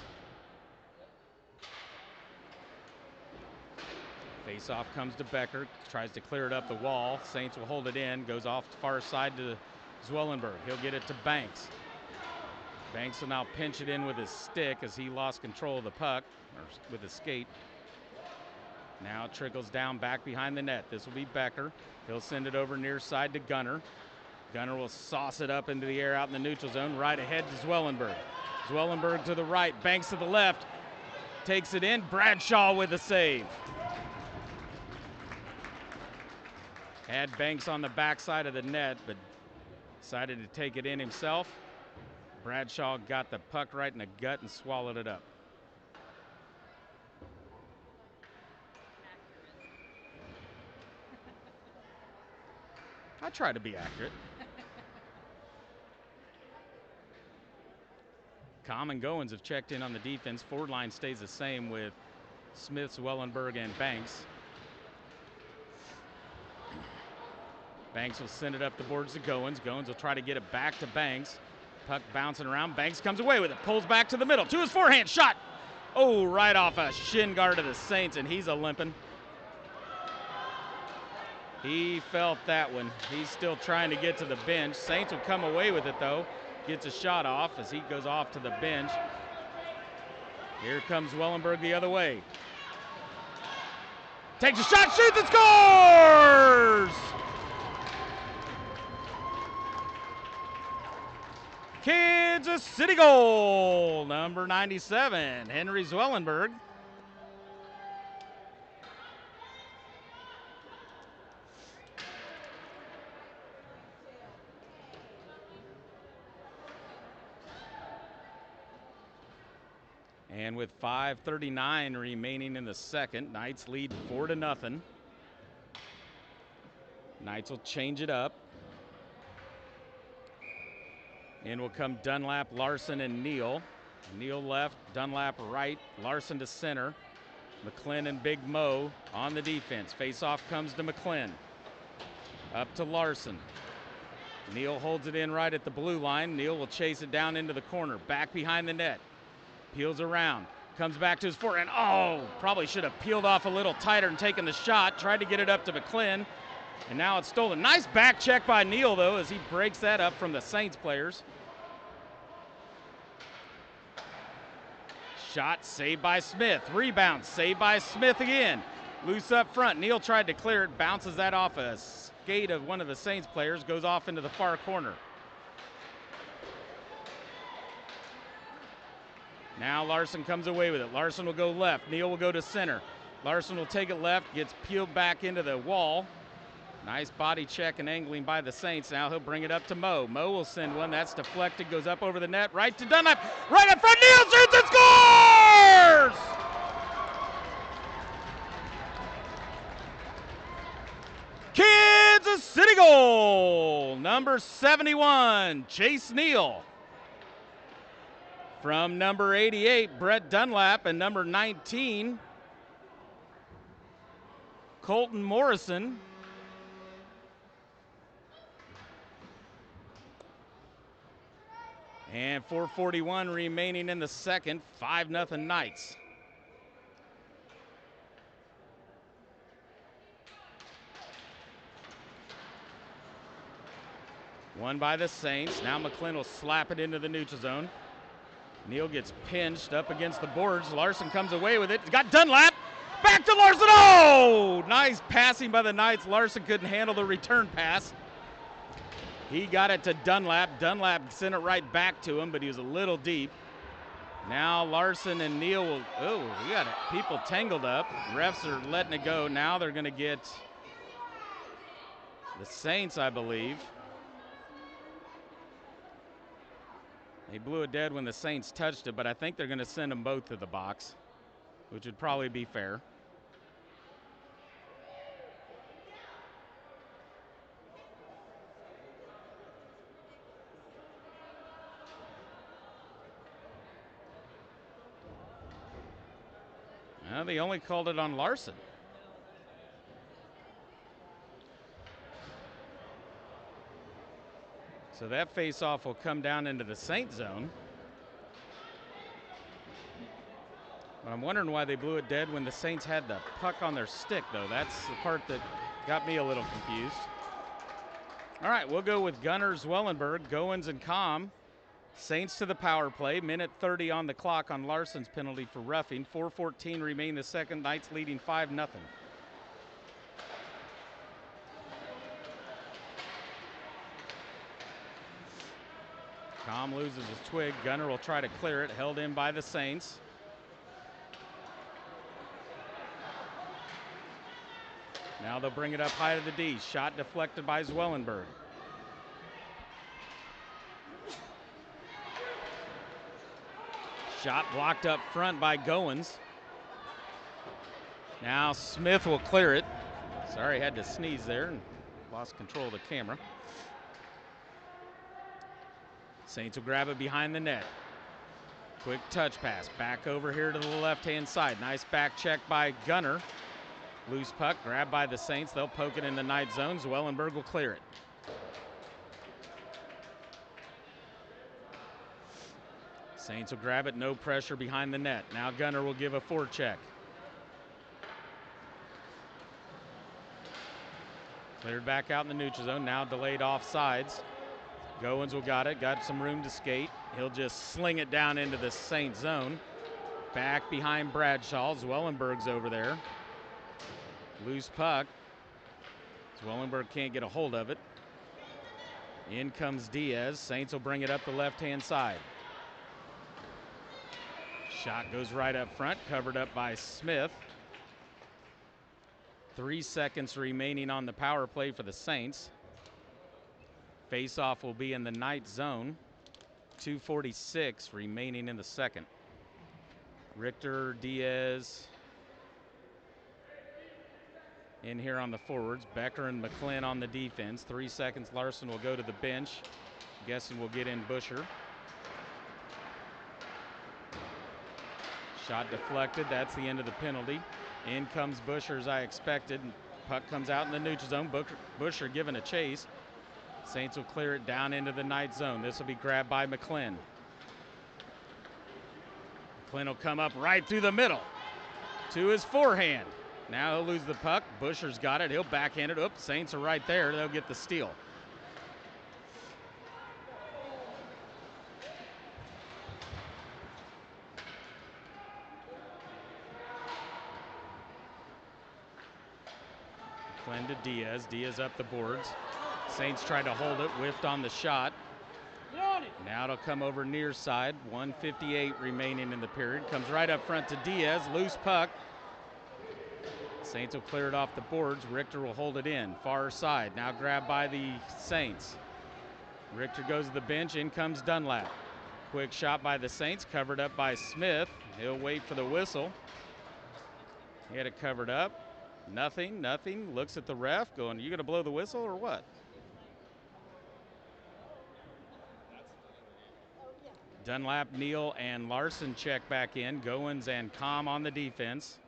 Face-off comes to Becker, tries to clear it up the wall. Saints will hold it in, goes off the far side to Zwellenberg. He'll get it to Banks. Banks will now pinch it in with his stick as he lost control of the puck, or with his skate. Now it trickles down back behind the net. This will be Becker. He'll send it over near side to Gunner. Gunner will sauce it up into the air out in the neutral zone, right ahead to Zwellenberg. Zwellenberg to the right, Banks to the left. Takes it in, Bradshaw with a save. Had Banks on the backside of the net, but decided to take it in himself. Bradshaw got the puck right in the gut and swallowed it up. I try to be accurate. Com and Goins have checked in on the defense. Forward line stays the same with Smith, Zwellenberg, and Banks. Banks will send it up the boards to Goins. Goins will try to get it back to Banks. Puck bouncing around. Banks comes away with it. Pulls back to the middle. To his forehand. Shot. Oh, right off a shin guard of the Saints, and he's a-limping. He felt that one. He's still trying to get to the bench. Saints will come away with it, though. Gets a shot off as he goes off to the bench. Here comes Zwellenberg the other way. Takes a shot, shoots, and scores! Kansas City goal, number 97, Henry Zwellenberg. And with 5:39 remaining in the second, Knights lead 4-0. Knights will change it up. In will come Dunlap, Larson, and Neal. Neal left, Dunlap right, Larson to center. McClin and Big Mo on the defense. Face-off comes to McClin. Up to Larson. Neal holds it in right at the blue line. Neal will chase it down into the corner. Back behind the net. Peels around. Comes back to his forehand. Oh, probably should have peeled off a little tighter and taken the shot. Tried to get it up to McClin. And now it's stolen. Nice back check by Neal, though, as he breaks that up from the Saints players. Shot saved by Smith. Rebound saved by Smith again. Loose up front. Neal tried to clear it. Bounces that off a skate of one of the Saints players. Goes off into the far corner. Now Larson comes away with it. Larson will go left. Neal will go to center. Larson will take it left. Gets peeled back into the wall. Nice body check and angling by the Saints. Now he'll bring it up to Mo. Mo will send one. That's deflected. Goes up over the net. Right to Dunlap. Right in front. Neal shoots and scores! Kansas City goal. Number 71, Chase Neal. From number 88, Brett Dunlap, and number 19, Colton Morrison. And 4:41 remaining in the second, 5-0 Knights. Won by the Saints. Now McClin will slap it into the neutral zone. Neal gets pinched up against the boards. Larson comes away with it. He's got Dunlap. Back to Larson. Oh! Nice passing by the Knights. Larson couldn't handle the return pass. He got it to Dunlap. Dunlap sent it right back to him, but he was a little deep. Now Larson and Neal will, oh, we got people tangled up. Refs are letting it go. Now they're going to get the Saints, I believe. They blew it dead when the Saints touched it, but I think they're going to send them both to the box, which would probably be fair. Well, they only called it on Larson. So that face-off will come down into the Saint zone. But I'm wondering why they blew it dead when the Saints had the puck on their stick, though. That's the part that got me a little confused. All right, we'll go with Gunners, Wellenberg, Goins, and Com. Saints to the power play. Minute 30 on the clock on Larson's penalty for roughing. 4:14 remain the second. Knights leading 5-0. Com loses his twig. Gunner will try to clear it. Held in by the Saints. Now they'll bring it up high to the D. Shot deflected by Zwellenberg. Shot blocked up front by Goins. Now Smith will clear it. Sorry, had to sneeze there and lost control of the camera. Saints will grab it behind the net. Quick touch pass. Back over here to the left-hand side. Nice back check by Gunner. Loose puck grabbed by the Saints. They'll poke it in the Knight zone. Zwellenberg will clear it. Saints will grab it. No pressure behind the net. Now Gunner will give a forecheck. Cleared back out in the neutral zone. Now delayed offsides. Goins will got it. Got some room to skate. He'll just sling it down into the Saint zone. Back behind Bradshaw. Zwellenberg's over there. Loose puck. Zwellenberg can't get a hold of it. In comes Diaz. Saints will bring it up the left-hand side. Shot goes right up front, covered up by Smith. 3 seconds remaining on the power play for the Saints. Face-off will be in the Knight zone. 2:46 remaining in the second. Richter, Diaz in here on the forwards. Becker and McClin on the defense. 3 seconds. Larson will go to the bench. Guessing we'll get in Busher. Shot deflected. That's the end of the penalty. In comes Busher as I expected. Puck comes out in the neutral zone. Busher given a chase. Saints will clear it down into the Knight zone. This will be grabbed by McClin. Flynn will come up right through the middle to his forehand. Now he'll lose the puck. Busher's got it. He'll backhand it. Oops, Saints are right there. They'll get the steal. Flynn to Diaz. Diaz up the boards. Saints tried to hold it. Whiffed on the shot. Now it'll come over near side. 1:58 remaining in the period. Comes right up front to Diaz. Loose puck. Saints will clear it off the boards. Richter will hold it in. Far side. Now grabbed by the Saints. Richter goes to the bench. In comes Dunlap. Quick shot by the Saints. Covered up by Smith. He'll wait for the whistle. He had it covered up. Nothing. Looks at the ref going, you going to blow the whistle or what? Dunlap, Neal, and Larson check back in. Goins and Com on the defense.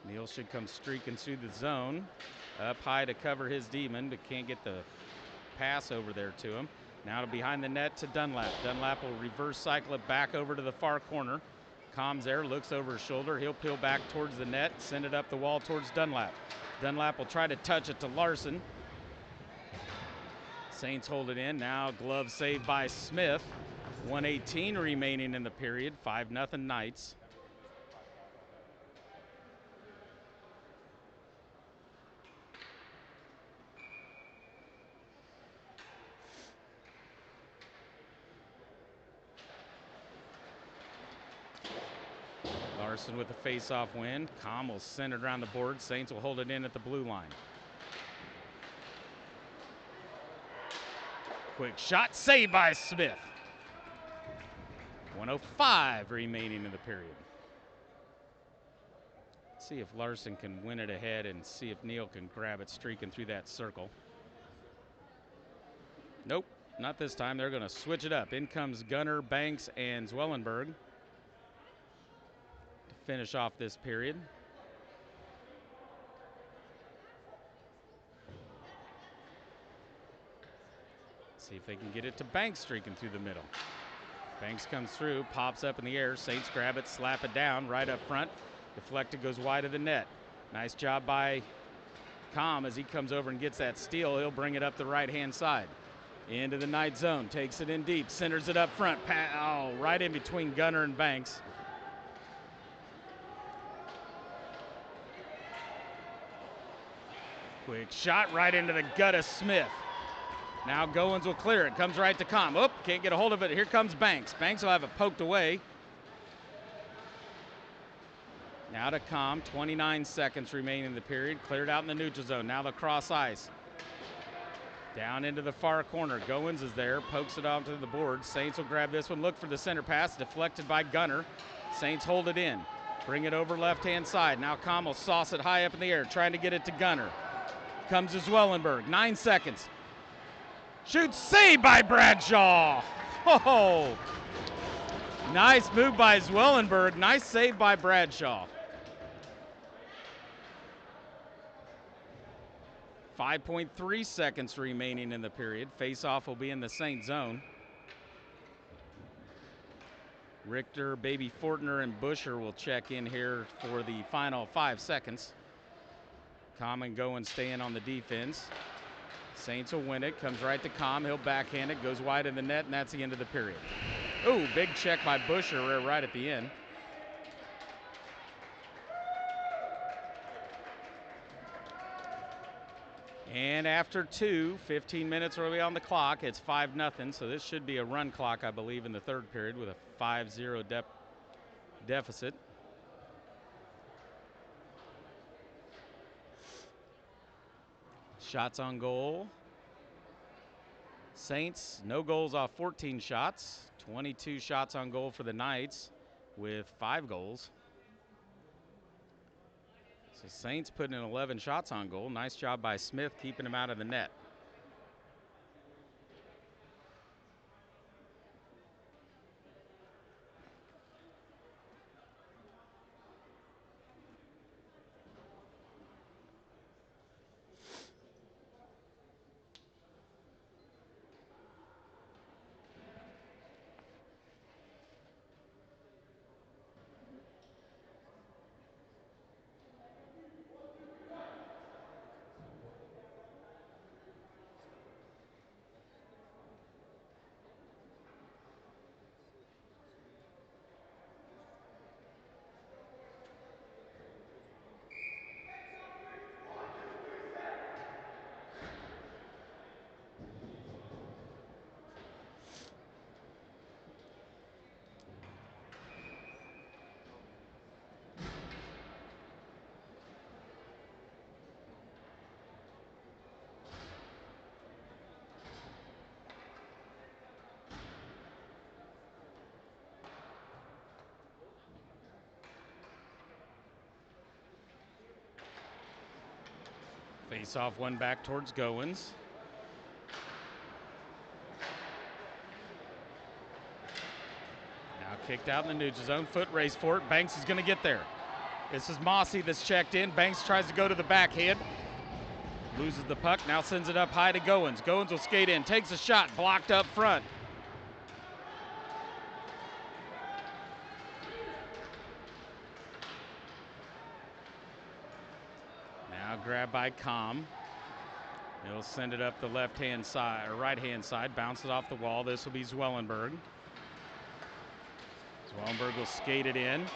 Neal should come streaking through the zone. Up high to cover his demon, but can't get the pass over there to him. Now to behind the net to Dunlap. Dunlap will reverse cycle it back over to the far corner. Com's there, looks over his shoulder. He'll peel back towards the net, send it up the wall towards Dunlap. Dunlap will try to touch it to Larson. Saints hold it in. Now glove saved by Smith. 1:18 remaining in the period. 5-0 Knights. Larson with the face-off win. Com will send it around the board. Saints will hold it in at the blue line. Quick shot, saved by Smith. 1:05 remaining in the period. Let's see if Larson can win it ahead and see if Neal can grab it streaking through that circle. Nope, not this time. They're going to switch it up. In comes Gunner, Banks, and Zwellenberg to finish off this period. See if they can get it to Banks streaking through the middle. Banks comes through, pops up in the air. Saints grab it, slap it down right up front. Deflected, goes wide of the net. Nice job by Com as he comes over and gets that steal. He'll bring it up the right-hand side. Into the Knight zone, takes it in deep, centers it up front. Right in between Gunner and Banks. Quick shot right into the gut of Smith. Now Goins will clear it. Comes right to Com. Oop, can't get a hold of it. Here comes Banks. Banks will have it poked away. Now to Com. 29 seconds remaining in the period. Cleared out in the neutral zone. Now the cross ice. Down into the far corner. Goins is there. Pokes it onto the board. Saints will grab this one. Look for the center pass. Deflected by Gunner. Saints hold it in. Bring it over left-hand side. Now Com will sauce it high up in the air. Trying to get it to Gunner. Comes to Zwellenberg. 9 seconds. Shoots, saved by Bradshaw. Oh, nice move by Zwellenberg. Nice save by Bradshaw. 5.3 seconds remaining in the period. Face-off will be in the Saint zone. Richter, Baby Fortner, and Busher will check in here for the final 5 seconds. Com and Goins staying on the defense. Saints will win it. Comes right to Com. He'll backhand it. Goes wide in the net, and that's the end of the period. Ooh, big check by Busher right at the end. And after 15 minutes early on the clock. It's 5-0, so this should be a run clock, I believe, in the third period with a 5-0 deficit. Shots on goal. Saints, no goals off 14 shots. 22 shots on goal for the Knights with 5 goals. So Saints putting in 11 shots on goal. Nice job by Smith keeping him out of the net. Face off one back towards Goins. Now kicked out in the neutral zone. Foot race for it. Banks is going to get there. This is Mossy that's checked in. Banks tries to go to the backhand. Loses the puck. Now sends it up high to Goins. Goins will skate in. Takes a shot. Blocked up front. Now grabbed by Com. He'll send it up the left-hand side or right-hand side. Bounces off the wall. This will be Zwellenberg. Zwellenberg will skate it in.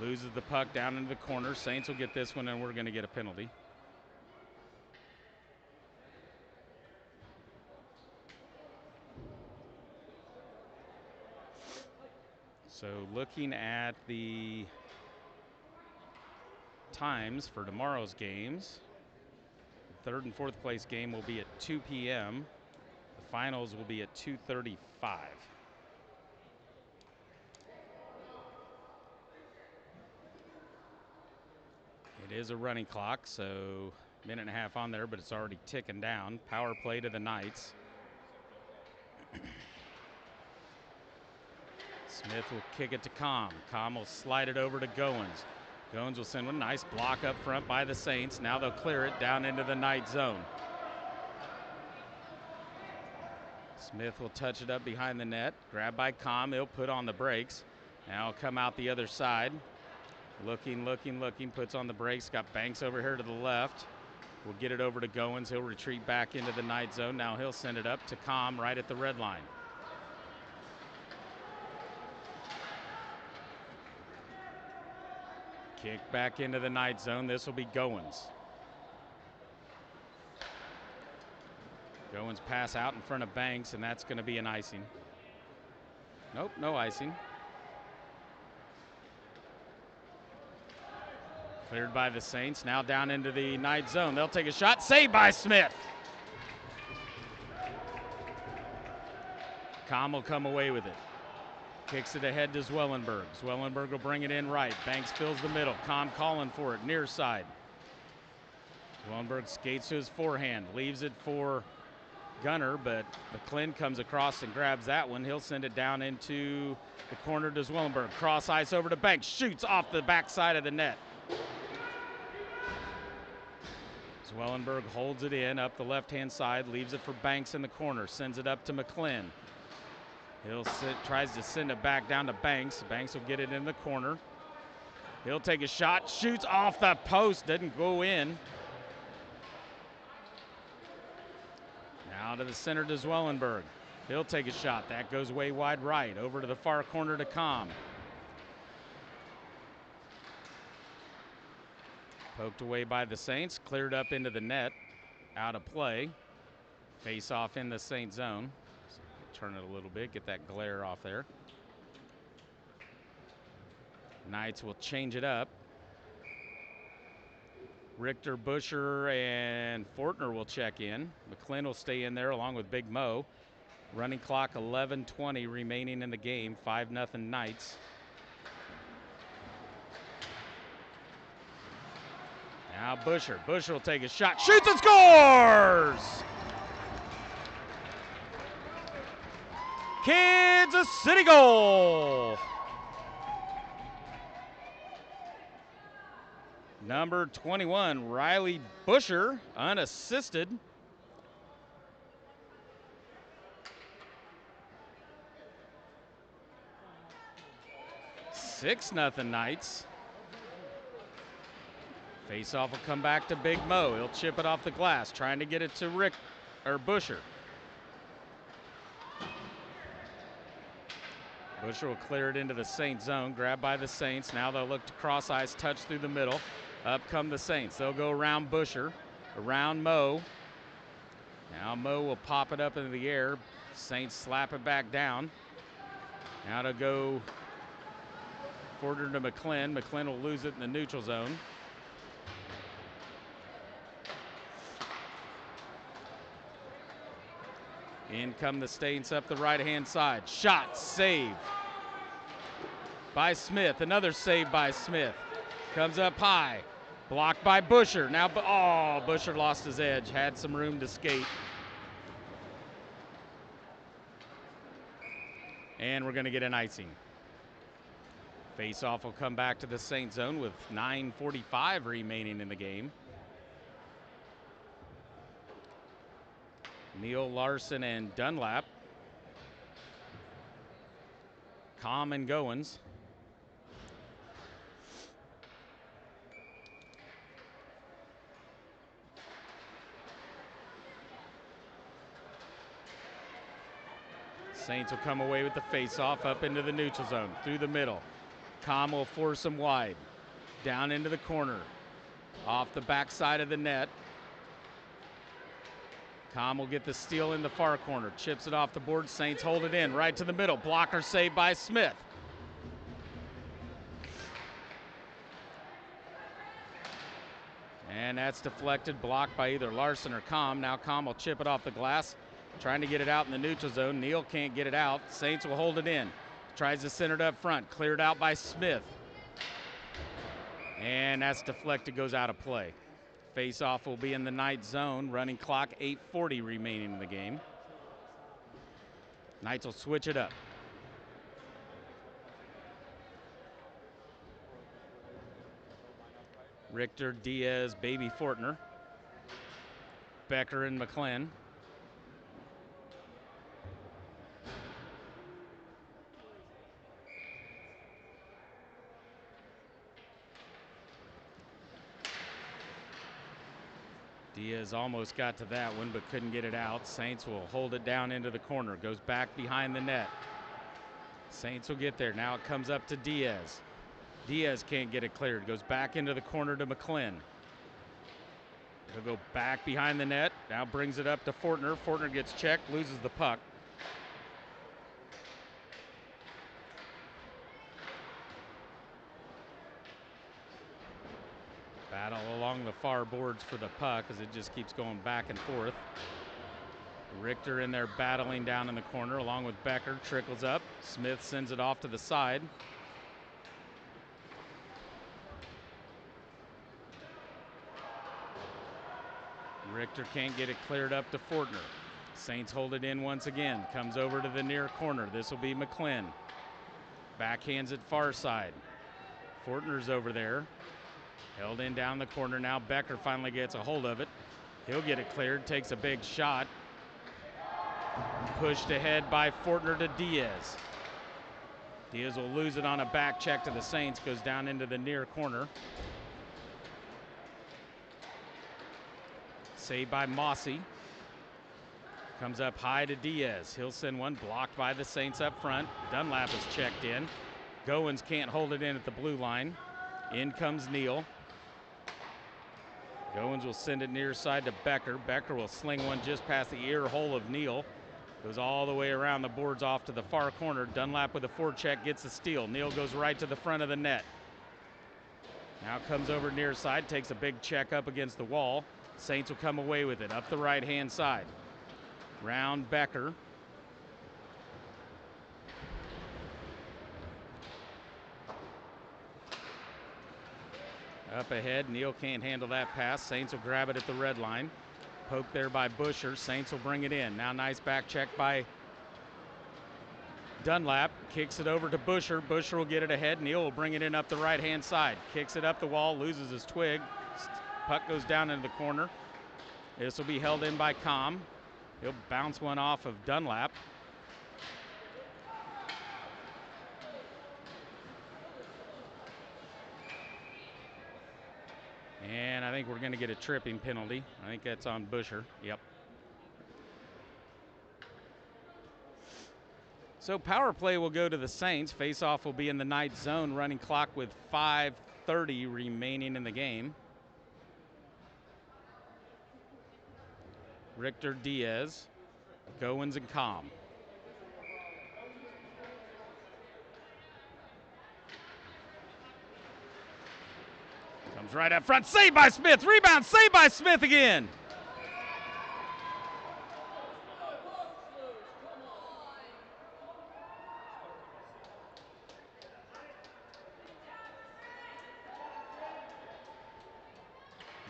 Loses the puck down into the corner. Saints will get this one, and we're going to get a penalty. So looking at the times for tomorrow's games, the third and fourth place game will be at 2 p.m. The finals will be at 2:35. It is a running clock, so minute and a half on there, but it's already ticking down. Power play to the Knights. Smith will kick it to Com. Com will slide it over to Goins. Goins will send one. Nice block up front by the Saints. Now they'll clear it down into the Knight zone. Smith will touch it up behind the net. Grabbed by Com. He'll put on the brakes. Now he'll come out the other side. Looking, puts on the brakes. Got Banks over here to the left. We'll get it over to Goins. He'll retreat back into the Knight zone. Now he'll send it up to Com right at the red line. Kick back into the Knight zone. This will be Goins. Goins pass out in front of Banks, and that's going to be an icing. Nope, no icing. Cleared by the Saints. Now down into the Knight zone. They'll take a shot. Saved by Smith. Com will come away with it. Kicks it ahead to Zwellenberg. Zwellenberg will bring it in right. Banks fills the middle. Com calling for it. Near side. Zwellenberg skates to his forehand. Leaves it for Gunner, but McClin comes across and grabs that one. He'll send it down into the corner to Zwellenberg. Cross ice over to Banks. Shoots off the backside of the net. Zwellenberg holds it in up the left-hand side, leaves it for Banks in the corner, sends it up to McClin. Tries to send it back down to Banks. Banks will get it in the corner. He'll take a shot, shoots off the post, doesn't go in. Now to the center to Zwellenberg. He'll take a shot. That goes way wide right, over to the far corner to Com. Poked away by the Saints, cleared up into the net, out of play. Face off in the Saint zone. So turn it a little bit, get that glare off there. Knights will change it up. Richter, Busher, and Fortner will check in. McClin will stay in there along with Big Mo. Running clock 11:20 remaining in the game, 5-0 Knights. Now Busher. Busher will take a shot, shoots and scores! Kansas City goal! Number 21, Riley Busher, unassisted. Six nothing Knights. Face-off will come back to Big Mo. He'll chip it off the glass, trying to get it to Busher. Busher will clear it into the Saint zone, grabbed by the Saints. Now they'll look to cross ice, touch through the middle. Up come the Saints. They'll go around Busher, around Mo. Now Mo will pop it up into the air. Saints slap it back down. Now to go forward to McClin. McClin will lose it in the neutral zone. In come the Saints up the right-hand side. Shot, save by Smith. Another save by Smith. Comes up high. Blocked by Busher. Now, oh, Busher lost his edge. Had some room to skate. And we're going to get an icing. Face-off will come back to the Saint zone with 9:45 remaining in the game. Neal, Larson, and Dunlap. Com and Goins. Saints will come away with the face-off up into the neutral zone, through the middle. Com will force him wide. Down into the corner. Off the backside of the net. Com will get the steal in the far corner. Chips it off the board. Saints hold it in. Right to the middle. Blocker saved by Smith. And that's deflected, blocked by either Larson or Com. Now Com will chip it off the glass. Trying to get it out in the neutral zone. Neal can't get it out. Saints will hold it in. Tries to center it up front. Cleared out by Smith. And that's deflected, goes out of play. Face-off will be in the Knights zone. Running clock, 8:40 remaining in the game. Knights will switch it up. Richter, Diaz, Baby Fortner. Becker and McClellan. Diaz almost got to that one, but couldn't get it out. Saints will hold it down into the corner. Goes back behind the net. Saints will get there. Now it comes up to Diaz. Diaz can't get it cleared. Goes back into the corner to McClellan. He'll go back behind the net. Now brings it up to Fortner. Fortner gets checked, loses the puck. Battle along the far boards for the puck as it just keeps going back and forth. Richter in there battling down in the corner along with Becker. Trickles up. Smith sends it off to the side. Richter can't get it cleared up to Fortner. Saints hold it in once again. Comes over to the near corner. This will be McClellan. Backhands it far side. Fortner's over there. Held in down the corner. Now Becker finally gets a hold of it. He'll get it cleared. Takes a big shot. Pushed ahead by Fortner to Diaz. Diaz will lose it on a back check to the Saints. Goes down into the near corner. Saved by Mossy. Comes up high to Diaz. He'll send one, blocked by the Saints up front. Dunlap is checked in. Goins can't hold it in at the blue line. In comes Neal. Goins will send it near side to Becker. Becker will sling one just past the ear hole of Neal. Goes all the way around the boards off to the far corner. Dunlap with a forecheck gets the steal. Neal goes right to the front of the net. Now comes over near side, takes a big check up against the wall. Saints will come away with it up the right-hand side. Round Becker. Up ahead, Neal can't handle that pass. Saints will grab it at the red line. Poked there by Busher. Saints will bring it in. Now nice back check by Dunlap. Kicks it over to Busher. Busher will get it ahead. Neal will bring it in up the right-hand side. Kicks it up the wall, loses his twig. Puck goes down into the corner. This will be held in by Com. He'll bounce one off of Dunlap. And I think we're going to get a tripping penalty. I think that's on Busher. Yep. So power play will go to the Saints. Face-off will be in the Knights zone. Running clock with 5:30 remaining in the game. Richter, Diaz, Goins, and Com. Comes right up front, saved by Smith. Rebound, saved by Smith again.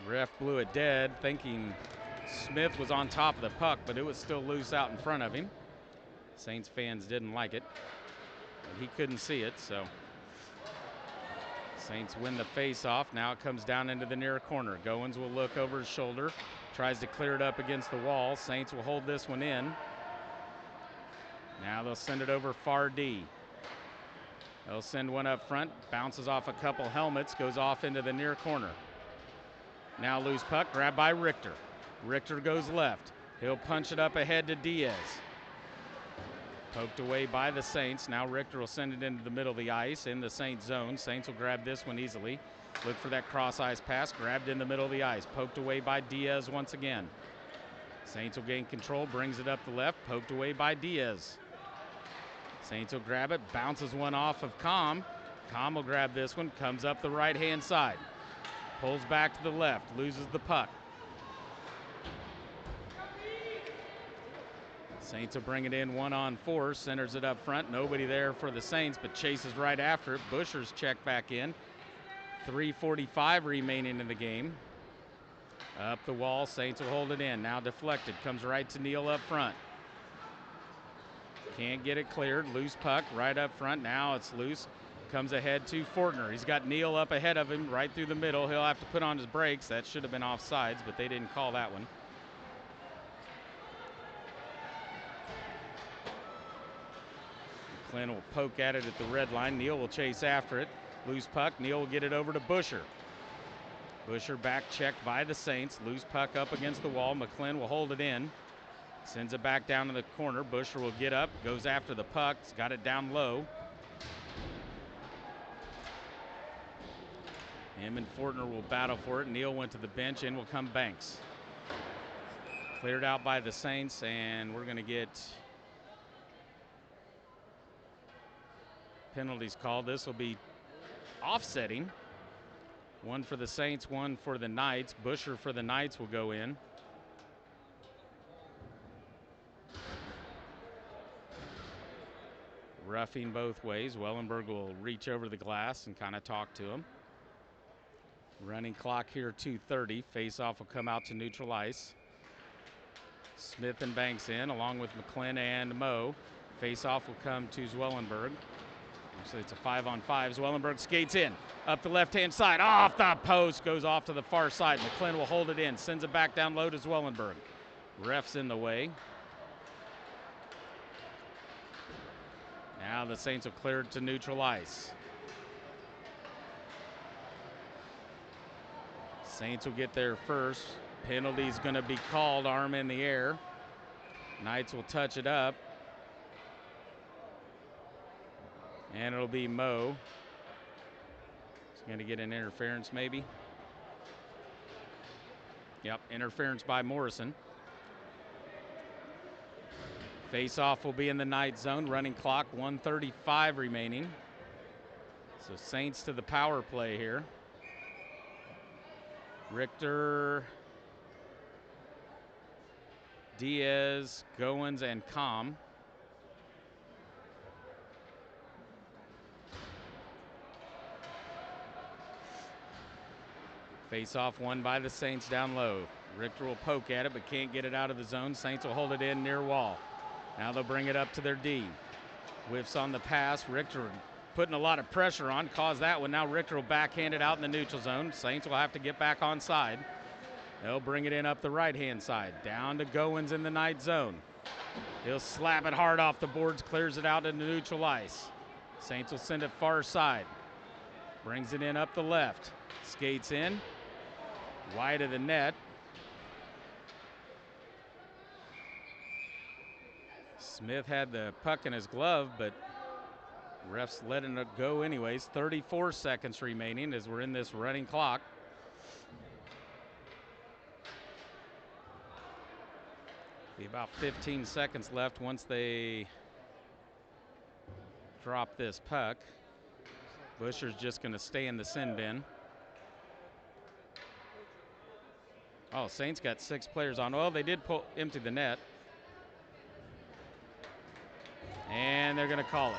Ref blew it dead, thinking Smith was on top of the puck, but it was still loose out in front of him. Saints fans didn't like it, but he couldn't see it, so Saints win the face-off. Now it comes down into the near corner. Goins will look over his shoulder, tries to clear it up against the wall. Saints will hold this one in. Now they'll send it over far D. They'll send one up front, bounces off a couple helmets, goes off into the near corner. Now loose puck, grabbed by Richter. Richter goes left. He'll punch it up ahead to Diaz. Poked away by the Saints. Now Richter will send it into the middle of the ice in the Saints zone. Saints will grab this one easily. Look for that cross-ice pass, grabbed in the middle of the ice. Poked away by Diaz once again. Saints will gain control, brings it up the left, poked away by Diaz. Saints will grab it, bounces one off of Com. Com will grab this one, comes up the right-hand side. Pulls back to the left, loses the puck. Saints will bring it in 1-on-4, centers it up front. Nobody there for the Saints, but chases right after it. Busher's checked back in. 3:45 remaining in the game. Up the wall, Saints will hold it in. Now deflected, comes right to Neal up front. Can't get it cleared, loose puck right up front. Now it's loose, comes ahead to Fortner. He's got Neal up ahead of him right through the middle. He'll have to put on his brakes. That should have been offsides, but they didn't call that one. McClin will poke at it at the red line. Neal will chase after it. Loose puck, Neal will get it over to Busher. Busher back checked by the Saints. Loose puck up against the wall. McClin will hold it in. Sends it back down to the corner. Busher will get up, goes after the puck. He's got it down low. Him and Fortner will battle for it. Neal went to the bench, in will come Banks. Cleared out by the Saints, and we're going to get penalties called. This will be offsetting. One for the Saints, one for the Knights. Busher for the Knights will go in. Roughing both ways. Wellenberg will reach over the glass and kind of talk to him. Running clock here, 2:30. Face-off will come out to neutral ice. Smith and Banks in, along with McClin and Moe. Face-off will come to Zwellenberg. Actually, it's a 5-on-5. Zwellenberg skates in. Up the left-hand side. Off the post. Goes off to the far side. McClin will hold it in. Sends it back down low to Zwellenberg. Ref's in the way. Now the Saints will clear it to neutral ice. Saints will get there first. Penalty's going to be called, arm in the air. Knights will touch it up. And it'll be Moe. He's going to get an interference maybe. Yep, interference by Morrison. Face-off will be in the Knight zone. Running clock, 1:35 remaining. So Saints to the power play here. Richter, Diaz, Goins, and Com. Face-off won by the Saints down low. Richter will poke at it, but can't get it out of the zone. Saints will hold it in near wall. Now they'll bring it up to their D. Whiffs on the pass. Richter putting a lot of pressure on, caused that one. Now Richter will backhand it out in the neutral zone. Saints will have to get back on side. They'll bring it in up the right-hand side. Down to Goins in the Knight zone. He'll slap it hard off the boards, clears it out into neutral ice. Saints will send it far side. Brings it in up the left. Skates in. Wide of the net. Smith had the puck in his glove, but ref's letting it go anyways. 34 seconds remaining as we're in this running clock. Be about 15 seconds left once they drop this puck. Busher's just going to stay in the sin bin. Oh, Saints got 6 players on. Well, they did empty the net. And they're going to call it.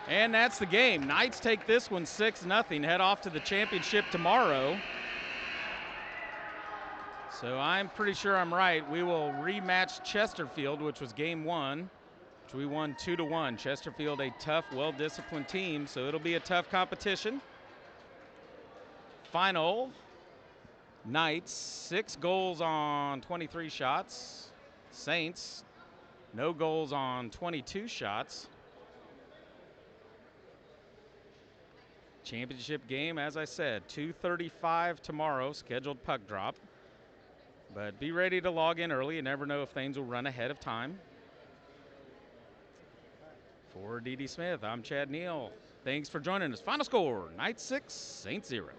And that's the game. Knights take this one 6-0, head off to the championship tomorrow. So I'm pretty sure I'm right. We will rematch Chesterfield, which was game 1, which we won 2-1. Chesterfield, a tough, well-disciplined team, so it'll be a tough competition. Final, Knights, 6 goals on 23 shots. Saints, no goals on 22 shots. Championship game, as I said, 2:35 tomorrow, scheduled puck drop. But be ready to log in early. You never know if things will run ahead of time. For D.D. Smith, I'm Chad Neal. Thanks for joining us. Final score, Knights 6, Saints 0.